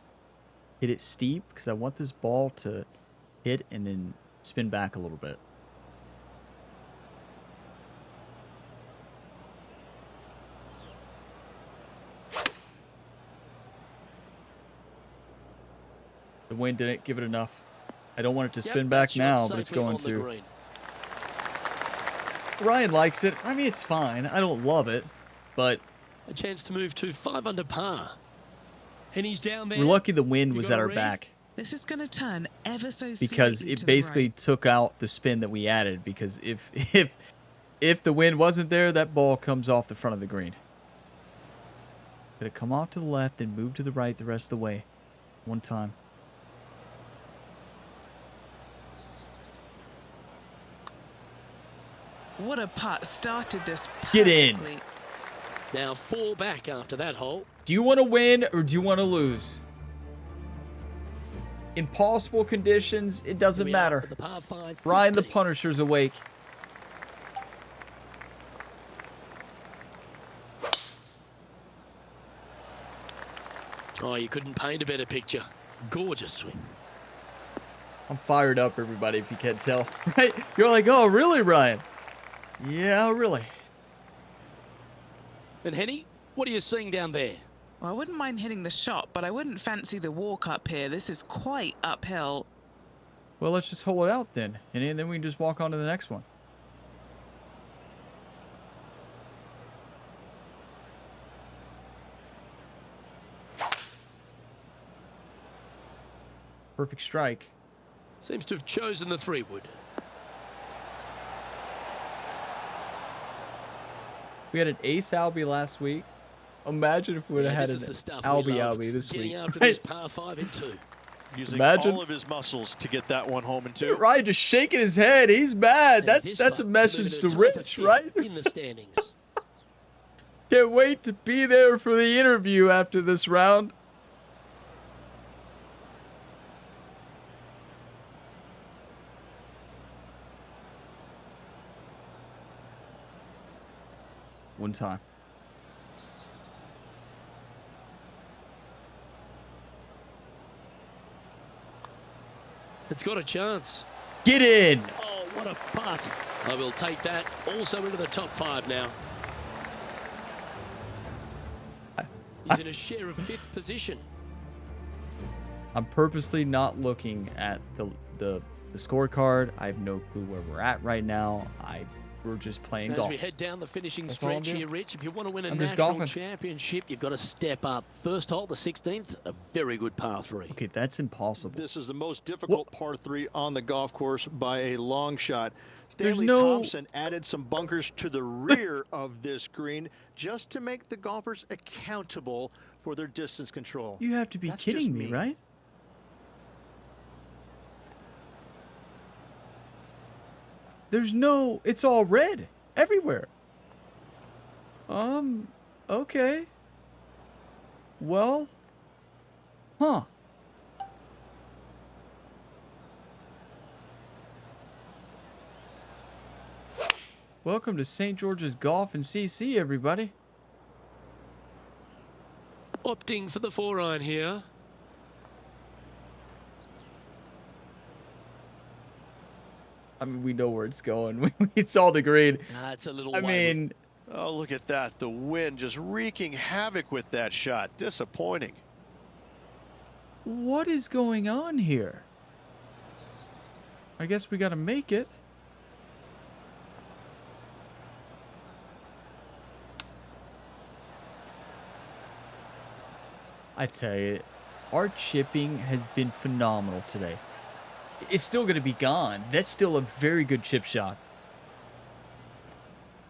Speaker 1: Hit it steep because I want this ball to hit and then spin back a little bit. The wind didn't give it enough. I don't want it to
Speaker 2: Yep,
Speaker 1: spin
Speaker 2: that
Speaker 1: back
Speaker 2: shot
Speaker 1: now, but it's
Speaker 2: safely
Speaker 1: going
Speaker 2: on the
Speaker 1: to.
Speaker 2: green.
Speaker 1: Ryan likes it. I mean, it's fine. I don't love it, but
Speaker 2: A chance to move to 5 under par. And he's down there.
Speaker 1: we're lucky the wind
Speaker 2: You
Speaker 1: was
Speaker 2: got
Speaker 1: at
Speaker 2: a
Speaker 1: our
Speaker 2: read?
Speaker 1: back
Speaker 4: This is going to turn ever so
Speaker 1: because
Speaker 4: slightly
Speaker 1: it
Speaker 4: to the
Speaker 1: basically
Speaker 4: right.
Speaker 1: took out the spin that we added. Because if the wind wasn't there, that ball comes off the front of the green. Gonna come off to the left and move to the right the rest of the way. One time.
Speaker 4: What a putt. Started this
Speaker 1: Get in.
Speaker 4: perfectly.
Speaker 2: Now 4 back after that hole.
Speaker 1: Do you want to win or do you want to lose? In possible conditions, it doesn't
Speaker 2: We are
Speaker 1: matter.
Speaker 2: at the par 5
Speaker 1: Ryan the
Speaker 2: 50.
Speaker 1: Punisher's awake.
Speaker 2: Oh, you couldn't paint a better picture. Gorgeous swing.
Speaker 1: I'm fired up, everybody, if you can't tell. Right? You're like, oh, really, Ryan? Yeah, really.
Speaker 2: And Henny, what are you seeing down there?
Speaker 4: Well, I wouldn't mind hitting the shot, but I wouldn't fancy the walk up here. This is quite uphill.
Speaker 1: Well, let's just hold it out then. And then we can just walk on to the next one. Perfect strike.
Speaker 2: Seems to have chosen the 3-wood.
Speaker 1: We had an ace Albie last week. Imagine if we would have had
Speaker 2: this is
Speaker 1: an
Speaker 2: the stuff we love.
Speaker 1: Albie this
Speaker 2: Getting
Speaker 1: week.
Speaker 2: after this par 5 in 2.
Speaker 3: Using
Speaker 1: Imagine.
Speaker 3: all of his muscles to get that one home in 2.
Speaker 1: Ryan just shaking his head. He's mad.
Speaker 2: And
Speaker 1: That's
Speaker 2: this
Speaker 1: a
Speaker 2: one
Speaker 1: message to
Speaker 2: moving a tie for
Speaker 1: Rich,
Speaker 2: fifth
Speaker 1: right?
Speaker 2: in the standings.
Speaker 1: Can't wait to be there for the interview after this round. One time.
Speaker 2: It's got a chance.
Speaker 1: Get in.
Speaker 2: Oh, what a putt. I will take that. Also into the top 5 now. He's in a share of 5th position.
Speaker 1: I'm purposely not looking at the scorecard. I have no clue where we're at right now. We're just playing
Speaker 2: As
Speaker 1: golf.
Speaker 2: we head down the finishing
Speaker 1: That's all I'm
Speaker 2: stretch
Speaker 1: doing.
Speaker 2: here, Rich, if you want to win a
Speaker 1: I'm just
Speaker 2: national
Speaker 1: golfing.
Speaker 2: championship, you've got to step up. First hole, the 16th, a very good par 3.
Speaker 1: Okay, that's impossible.
Speaker 3: This is the most difficult par 3 on the golf course by a long shot.
Speaker 1: There's
Speaker 3: Stanley
Speaker 1: no-
Speaker 3: Thompson added some bunkers to the rear of this green just to make the golfers accountable for their distance control.
Speaker 1: You have to be
Speaker 3: That's
Speaker 1: kidding
Speaker 3: just
Speaker 1: me,
Speaker 3: me.
Speaker 1: right? There's no, it's all red everywhere. Okay. Well, huh. Welcome to St. George's Golf and CC, everybody.
Speaker 2: Opting for the 4-iron here.
Speaker 1: I mean, we know where it's going. It's all the green.
Speaker 2: It's a little
Speaker 1: I
Speaker 2: wayward.
Speaker 1: mean,
Speaker 3: Oh, look at that. The wind just wreaking havoc with that shot. Disappointing.
Speaker 1: what is going on here? I guess we got to make it. I tell you, our chipping has been phenomenal today. It's still going to be gone. That's still a very good chip shot.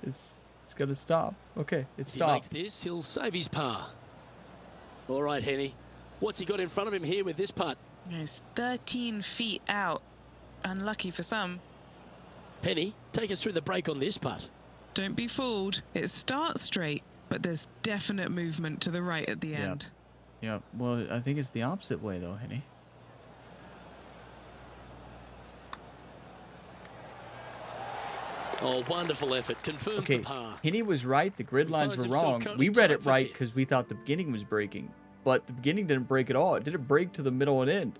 Speaker 1: It's going to stop. Okay, it
Speaker 2: If he makes
Speaker 1: stopped.
Speaker 2: this, he'll save his par. All right, Henny. What's he got in front of him here with this putt?
Speaker 4: It's 13 feet out. Unlucky for some.
Speaker 2: Henny, take us through the break on this putt.
Speaker 4: Don't be fooled. It starts straight, but there's definite movement to the right at the
Speaker 1: Yep.
Speaker 4: end.
Speaker 1: Yeah, well, I think it's the opposite way, though, Henny.
Speaker 2: Oh, wonderful effort. Confirms
Speaker 1: Okay,
Speaker 2: the par.
Speaker 1: Henny was right. The grid
Speaker 2: He
Speaker 1: lines
Speaker 2: finds
Speaker 1: were
Speaker 2: himself
Speaker 1: wrong.
Speaker 2: currently
Speaker 1: We read
Speaker 2: tied
Speaker 1: it
Speaker 2: for
Speaker 1: right
Speaker 2: fifth.
Speaker 1: because we thought the beginning was breaking. But the beginning didn't break at all. It didn't break to the middle and end.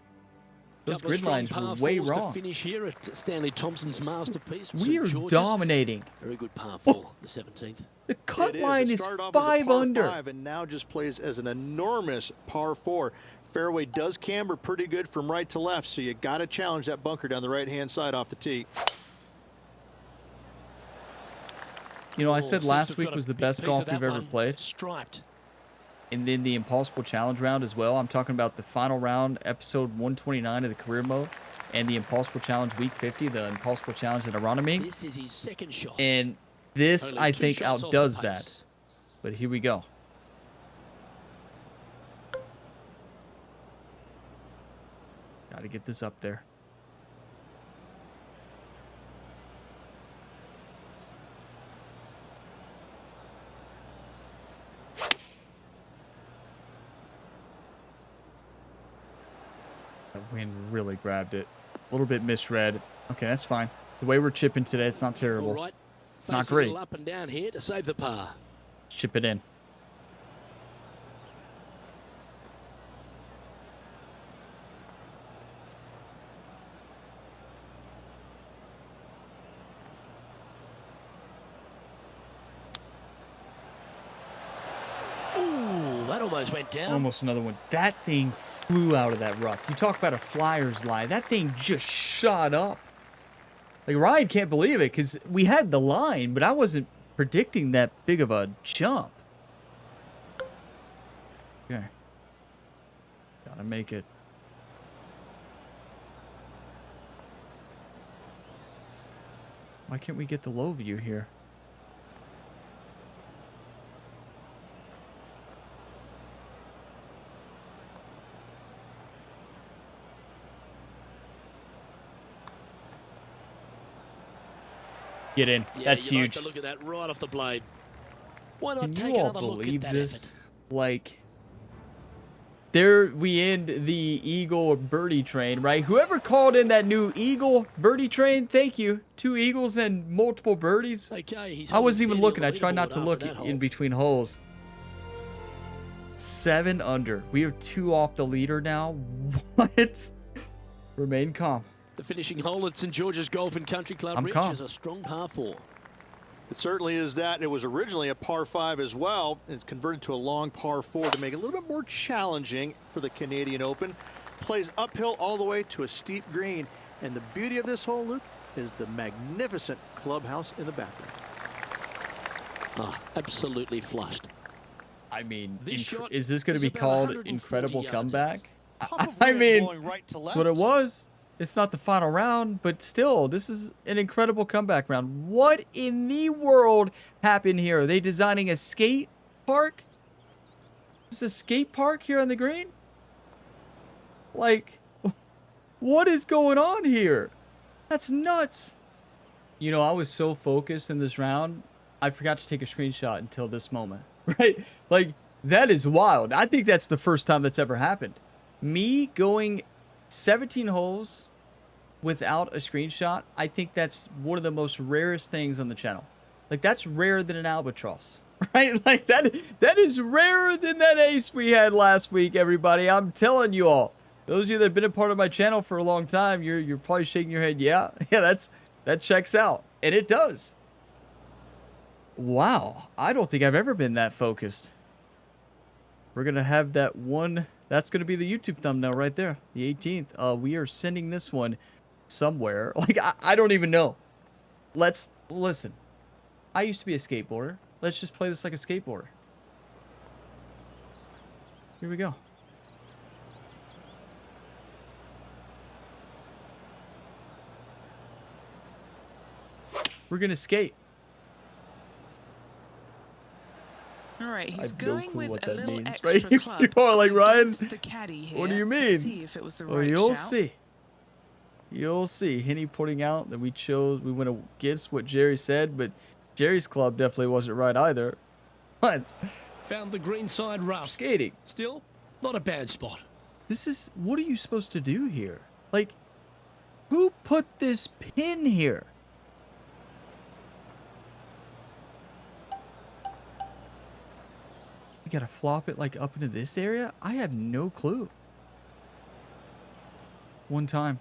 Speaker 1: Those
Speaker 2: Couple of
Speaker 1: grid
Speaker 2: strong
Speaker 1: lines
Speaker 2: par
Speaker 1: were way
Speaker 2: fours to
Speaker 1: wrong.
Speaker 2: finish here at Stanley Thompson's masterpiece.
Speaker 1: We
Speaker 2: St.
Speaker 1: are
Speaker 2: George's.
Speaker 1: dominating.
Speaker 2: Very good par 4, the 17th.
Speaker 1: The cut
Speaker 3: It
Speaker 1: line
Speaker 3: It
Speaker 1: is
Speaker 3: started off as a
Speaker 1: 5
Speaker 3: par
Speaker 1: under.
Speaker 3: 5 and now just plays as an enormous par 4. Fairway does camber pretty good from right to left, so you got to challenge that bunker down the right-hand side off the tee.
Speaker 1: You know, I
Speaker 2: Oh,
Speaker 1: said
Speaker 2: seems
Speaker 1: last
Speaker 2: to have
Speaker 1: week
Speaker 2: got a
Speaker 1: was the
Speaker 2: big
Speaker 1: best
Speaker 2: piece
Speaker 1: golf
Speaker 2: of that
Speaker 1: we've ever
Speaker 2: one.
Speaker 1: played.
Speaker 2: Striped.
Speaker 1: And then the Impossible Challenge round as well. I'm talking about the final round, episode 129 of the career mode. And the Impossible Challenge week 50, the Impossible Challenge at Aronimink.
Speaker 2: This is his second shot.
Speaker 1: And this,
Speaker 2: Only
Speaker 1: I
Speaker 2: 2
Speaker 1: think,
Speaker 2: shots off
Speaker 1: outdoes
Speaker 2: the
Speaker 1: that.
Speaker 2: pace.
Speaker 1: But here we go. Got to get this up there. That wind really grabbed it. A little bit misread. Okay, that's fine. The way we're chipping today, it's not terrible.
Speaker 2: All right.
Speaker 1: Not
Speaker 2: Facing
Speaker 1: great.
Speaker 2: it up and down here to save the par.
Speaker 1: Chip it in.
Speaker 2: Ooh, that almost went down.
Speaker 1: Almost another one. That thing flew out of that rough. You talk about a flyer's lie. That thing just shot up. Like, Ryan can't believe it because we had the line, but I wasn't predicting that big of a jump. Okay. Gotta make it. Why can't we get the low view here? Get in.
Speaker 2: Yeah,
Speaker 1: That's
Speaker 2: you
Speaker 1: huge.
Speaker 2: like to look at that right off the blade. Why not
Speaker 1: Can
Speaker 2: take
Speaker 1: you all
Speaker 2: another look
Speaker 1: believe
Speaker 2: at that
Speaker 1: this?
Speaker 2: effort?
Speaker 1: Like, there we end the Eagle birdie train, right? Whoever called in that new Eagle birdie train, thank you. 2 eagles and multiple birdies.
Speaker 2: Okay, he's
Speaker 1: I wasn't even
Speaker 2: holding
Speaker 1: looking. I
Speaker 2: steady
Speaker 1: tried
Speaker 2: on the
Speaker 1: not to
Speaker 2: leaderboard
Speaker 1: look
Speaker 2: after that
Speaker 1: in
Speaker 2: hole.
Speaker 1: between holes. 7 under. We are 2 off the leader now. What? Remain calm.
Speaker 2: The finishing hole at St. George's Golf and Country Club,
Speaker 1: I'm
Speaker 2: Rich,
Speaker 1: calm.
Speaker 2: is a strong par 4.
Speaker 3: It certainly is that. It was originally a par 5 as well. It's converted to a long par 4 to make it a little bit more challenging for the Canadian Open. Plays uphill all the way to a steep green. And the beauty of this hole, Luke, is the magnificent clubhouse in the background.
Speaker 2: Ah, absolutely flushed.
Speaker 1: I mean,
Speaker 2: This shot
Speaker 1: is this going
Speaker 2: is
Speaker 1: to be
Speaker 2: about
Speaker 1: called
Speaker 2: 140
Speaker 1: incredible
Speaker 2: yards.
Speaker 1: comeback?
Speaker 6: Puff of
Speaker 1: I
Speaker 6: wind
Speaker 1: mean,
Speaker 6: blowing right to
Speaker 1: that's
Speaker 6: left.
Speaker 1: what it was. It's not the final round, but still, this is an incredible comeback round. What in the world happened here? Are they designing a skate park? Is a skate park here on the green? Like, what is going on here? That's nuts. You know, I was so focused in this round, I forgot to take a screenshot until this moment, right? Like, that is wild. I think that's the first time that's ever happened. Me going 17 holes without a screenshot, I think that's one of the most rarest things on the channel. Like, that's rarer than an albatross, right? Like, that is rarer than that ace we had last week, everybody. I'm telling you all. Those of you that have been a part of my channel for a long time, you're probably shaking your head. Yeah, that checks out. And it does. Wow. I don't think I've ever been that focused. We're going to have that one. That's going to be the YouTube thumbnail right there. The 18th. We are sending this one somewhere. Like, I don't even know. Let's listen. I used to be a skateboarder. Let's just play this like a skateboarder. Here we go. We're going to skate.
Speaker 4: All right, he's
Speaker 1: I have no
Speaker 4: going
Speaker 1: clue
Speaker 4: with
Speaker 1: what
Speaker 4: a
Speaker 1: that
Speaker 4: little
Speaker 1: means,
Speaker 4: extra
Speaker 1: right?
Speaker 4: club.
Speaker 1: You are like, Ryan,
Speaker 4: against the caddy here.
Speaker 1: what do you
Speaker 4: Let's
Speaker 1: mean?
Speaker 4: see if it was the
Speaker 1: Well,
Speaker 4: right
Speaker 1: you'll
Speaker 4: shout.
Speaker 1: see. You'll see. Henny pointing out that we went against what Jerry said, but Jerry's club definitely wasn't right either. But
Speaker 2: Found the green side rough.
Speaker 1: skating.
Speaker 2: Still, not a bad spot.
Speaker 1: This is, what are you supposed to do here? Like, who put this pin here? You gotta flop it like up into this area? I have no clue. One time.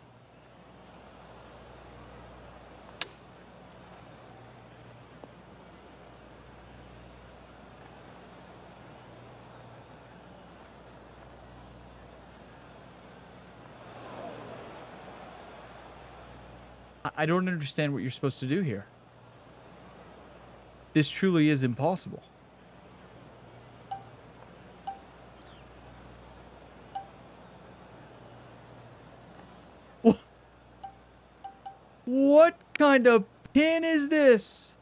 Speaker 1: I don't understand what you're supposed to do here. This truly is impossible. What kind of pin is this?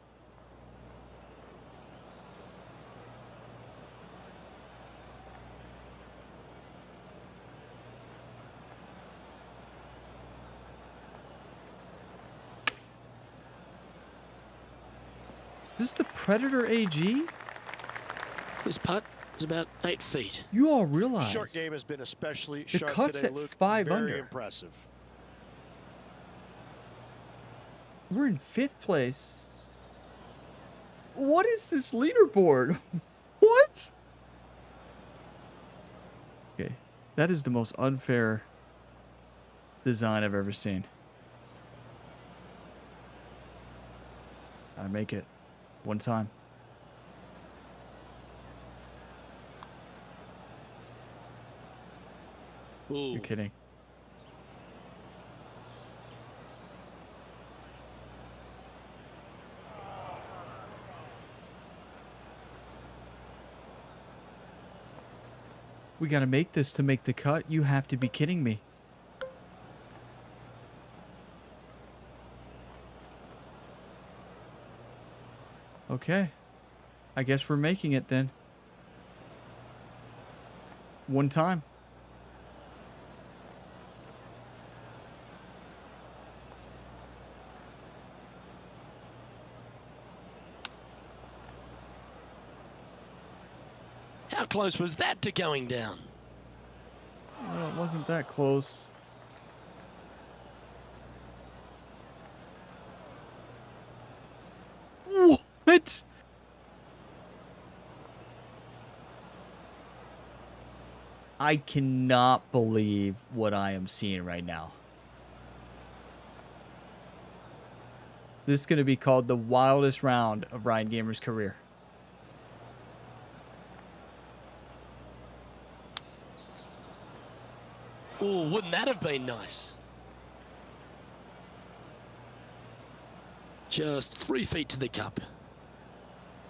Speaker 1: Is this the Predator AG?
Speaker 2: This putt is about 8 feet.
Speaker 1: You all realize
Speaker 6: Short game has been especially
Speaker 1: the
Speaker 6: sharp
Speaker 1: cut's
Speaker 6: today,
Speaker 1: at
Speaker 6: Luke.
Speaker 1: 5
Speaker 6: Very
Speaker 1: under.
Speaker 6: impressive.
Speaker 1: We're in 5th place. What is this leaderboard? What? Okay, that is the most unfair design I've ever seen. I make it one time.
Speaker 2: Ooh.
Speaker 1: You're kidding. We gotta make this to make the cut. You have to be kidding me. Okay. I guess we're making it then. One time.
Speaker 2: How close was that to going down?
Speaker 1: Well, it wasn't that close. What? I cannot believe what I am seeing right now. This is going to be called the wildest round of Ryan Gamer's career.
Speaker 2: Oh, wouldn't that have been nice? Just 3 feet to the cup.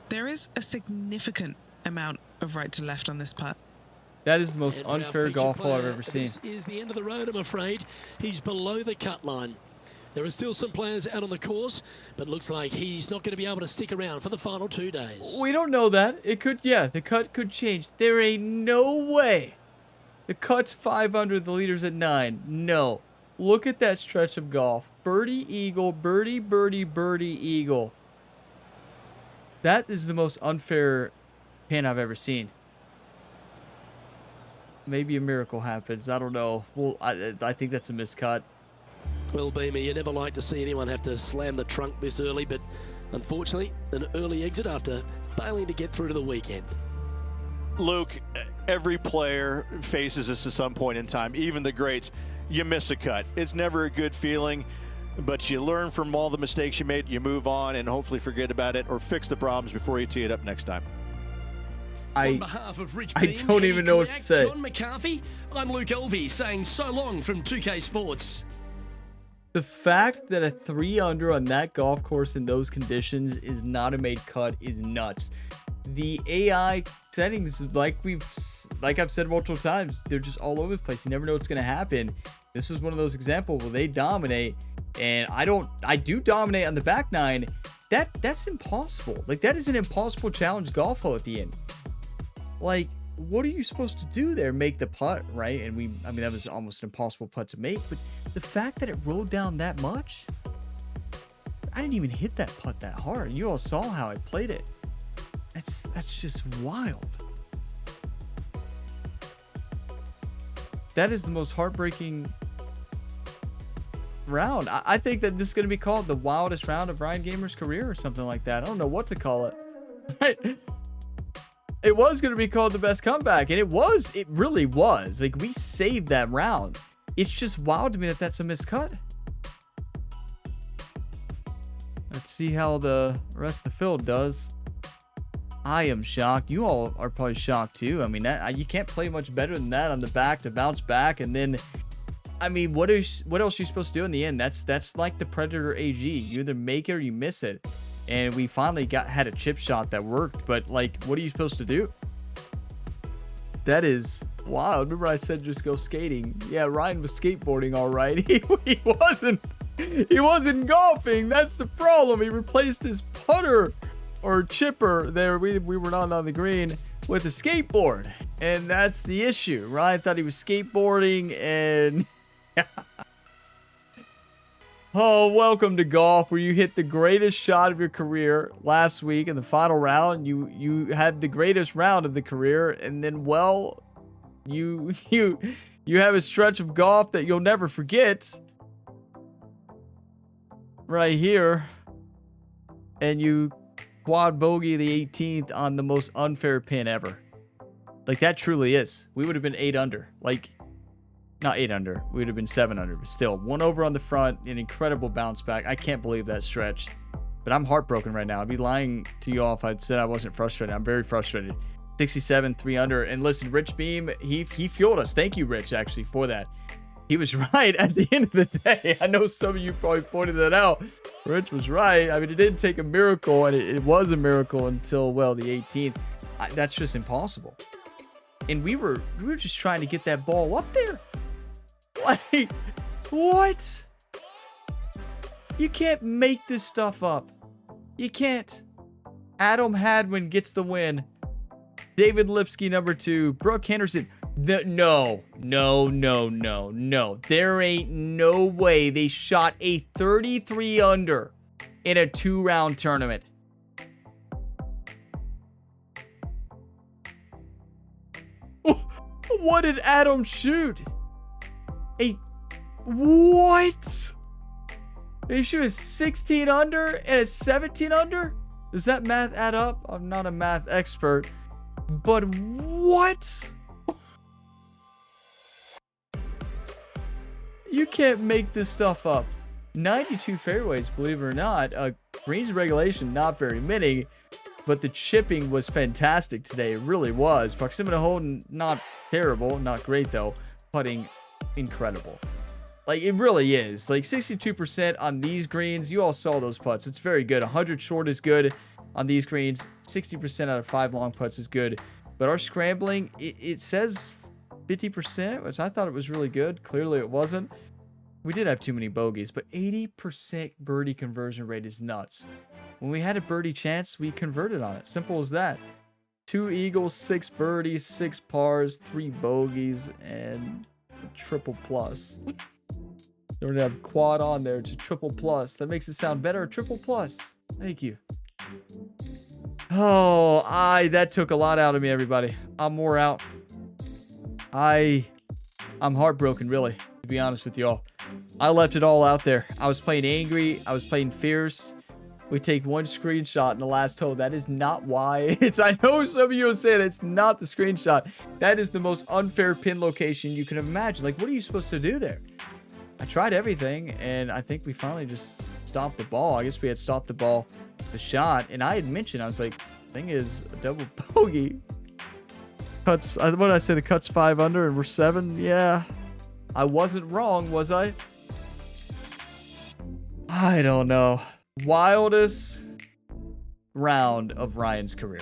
Speaker 4: There is a significant amount of right to left on this putt.
Speaker 1: That is the most
Speaker 2: And for our
Speaker 1: unfair
Speaker 2: featured
Speaker 1: golf hole I've
Speaker 2: player,
Speaker 1: ever seen.
Speaker 2: This is the end of the road, I'm afraid. He's below the cut line. There are still some players out on the course, but looks like he's not going to be able to stick around for the final 2 days.
Speaker 1: We don't know that. It could, yeah, the cut could change. There ain't no way. The cut's 5 under, the leader's at 9. No. Look at that stretch of golf. Birdie, eagle, birdie, birdie, birdie, eagle. That is the most unfair pin I've ever seen. Maybe a miracle happens. I don't know. Well, I think that's a miscut.
Speaker 2: Well, Beamer, you never like to see anyone have to slam the trunk this early, but unfortunately, an early exit after failing to get through to the weekend.
Speaker 3: Luke, every player faces this at some point in time, even the greats. You miss a cut. It's never a good feeling, but you learn from all the mistakes you made, you move on, and hopefully forget about it or fix the problems before you tee it up next time.
Speaker 2: On behalf of Rich
Speaker 1: I
Speaker 2: Beam,
Speaker 1: don't even know what to
Speaker 2: Kayak,
Speaker 1: say.
Speaker 2: John McCarthy, I'm Luke Elvey saying so long from 2K Sports.
Speaker 1: The fact that a 3 under on that golf course in those conditions is not a made cut is nuts. The AI settings, like I've said multiple times, they're just all over the place. You never know what's going to happen. This is one of those examples where they dominate, and I do dominate on the back 9. That's impossible. Like, that is an impossible challenge golf hole at the end. Like, what are you supposed to do there? Make the putt, right? And I mean, that was almost an impossible putt to make, but the fact that it rolled down that much, I didn't even hit that putt that hard. You all saw how I played it. That's just wild. That is the most heartbreaking round. I think that this is going to be called the wildest round of Ryan Gamer's career or something like that. I don't know what to call it. Right? It was going to be called the best comeback, and it really was. Like, we saved that round. It's just wild to me that that's a miscut. Let's see how the rest of the field does. I am shocked. You all are probably shocked too. I mean, you can't play much better than that on the back to bounce back, and then, I mean, what else are you supposed to do in the end? That's like the Predator AG. You either make it or you miss it. And we finally had a chip shot that worked, but like, what are you supposed to do? That is wild. Remember I said just go skating? Yeah, Ryan was skateboarding all right. He wasn't golfing. That's the problem. He replaced his putter or chipper there. We were not on the green with a skateboard, and that's the issue. Ryan thought he was skateboarding, and oh, welcome to golf, where you hit the greatest shot of your career last week in the final round. You had the greatest round of the career, and then, well, you have a stretch of golf that you'll never forget right here, and you quad bogey the 18th on the most unfair pin ever. Like, that truly is. We would have been 8 under. Like, not 8 under. We would have been 7 under. But still, 1 over on the front. An incredible bounce back. I can't believe that stretch. But I'm heartbroken right now. I'd be lying to you all if I'd said I wasn't frustrated. I'm very frustrated. 67, 3 under. And listen, Rich Beam, he fueled us. Thank you, Rich, actually, for that. He was right at the end of the day. I know some of you probably pointed that out. Rich was right. I mean, it didn't take a miracle, and it was a miracle until, well, the 18th. That's just impossible. And we were just trying to get that ball up there. Like, what? You can't make this stuff up. You can't. Adam Hadwin gets the win. David Lipsky, number 2. Brooke Henderson. No. There ain't no way they shot a 33 under in a 2-round tournament. What did Adam shoot? What? He shoot a 16 under and a 17 under? Does that math add up? I'm not a math expert, but what? You can't make this stuff up. 92 fairways, believe it or not. Greens regulation, not very many, but the chipping was fantastic today. It really was. Proximity to hole, not terrible, not great though. Putting, incredible. Like, it really is. Like, 62% on these greens. You all saw those putts. It's very good. 100 short is good on these greens. 60% out of 5 long putts is good. But our scrambling, it says 50%, which I thought it was really good. Clearly it wasn't. We did have too many bogeys, but 80% birdie conversion rate is nuts. When we had a birdie chance, we converted on it. Simple as that. 2 eagles, 6 birdies, 6 pars, 3 bogeys, and a triple plus. Don't have quad on there, just triple plus. That makes it sound better. Triple plus. Thank you. Oh, that took a lot out of me, everybody. I'm more out. I'm heartbroken, really, to be honest with y'all. I left it all out there. I was playing angry. I was playing fierce. We take one screenshot in the last hole. That is not why. I know some of you will say it's not the screenshot. That is the most unfair pin location you can imagine. Like, what are you supposed to do there? I tried everything, and I think we finally just stopped the ball. I guess we had stopped the ball, the shot, and I had mentioned, I was like, thing is a double bogey. Cuts, what did I say? The cut's 5 under, and we're 7. Yeah, I wasn't wrong, was I? I don't know. Wildest round of Ryan's career.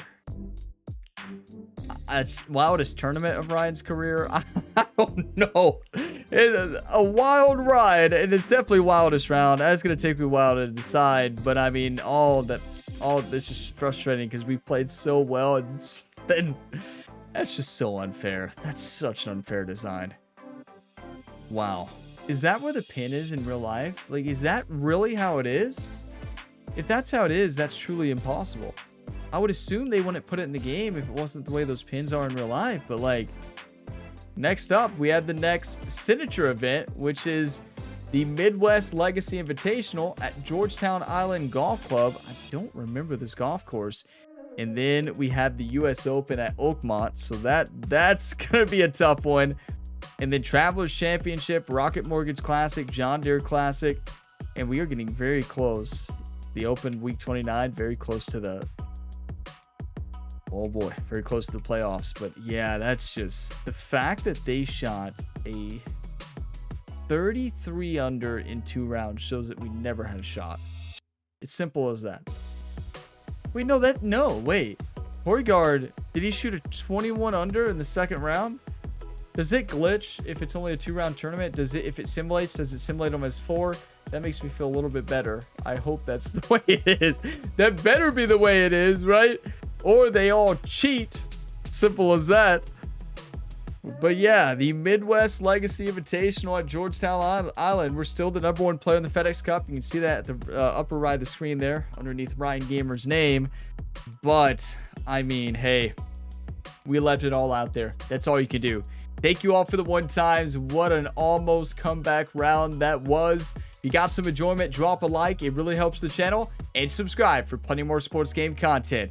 Speaker 1: Wildest tournament of Ryan's career. I don't know. It's a wild ride, and it's definitely wildest round. That's gonna take me a while to decide, but I mean, all this is frustrating because we played so well, and then that's just so unfair. That's such an unfair design. Wow, is that where the pin is in real life? Like, is that really how it is? If that's how it is, that's truly impossible. I would assume they wouldn't put it in the game if it wasn't the way those pins are in real life, but like. Next up, we have the next signature event, which is the Midwest Legacy Invitational at Georgetown Island Golf Club. I don't remember this golf course. And then we have the US Open at Oakmont. So that's going to be a tough one. And then Travelers Championship, Rocket Mortgage Classic, John Deere Classic. And we are getting very close. The Open week 29, very close to the... Oh boy, very close to the playoffs. But yeah, that's just the fact that they shot a 33 under in 2 rounds shows that we never had a shot. It's simple as that. Wait, no, wait. Højgaard, did he shoot a 21 under in the 2nd round? Does it glitch if it's only a 2-round tournament? If it simulates, does it simulate them as 4? That makes me feel a little bit better. I hope that's the way it is. That better be the way it is, right? Or they all cheat. Simple as that. But yeah, the Midwest Legacy Invitational at Georgetown Island. We're still the #1 player in the FedEx Cup. You can see that at the upper right of the screen there, underneath Ryan Gamer's name. But, I mean, hey, we left it all out there. That's all you can do. Thank you all for the 1-times. What an almost comeback round that was. If you got some enjoyment, drop a like. It really helps the channel. And subscribe for plenty more sports game content.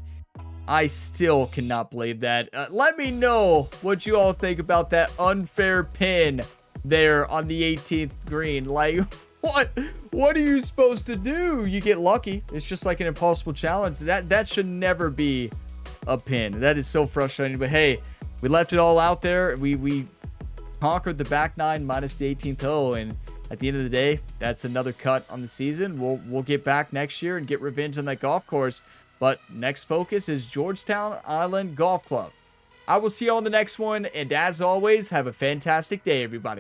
Speaker 1: I still cannot believe that. Let me know what you all think about that unfair pin there on the 18th green. Like, what are you supposed to do? You get lucky. It's just like an impossible challenge. That should never be a pin. That is so frustrating. But hey, we left it all out there. We conquered the back 9 minus the 18th hole, and at the end of the day, that's another cut on the season. We'll get back next year and get revenge on that golf course. But next focus is Georgetown Island Golf Club. I will see you on the next one, and as always, have a fantastic day, everybody.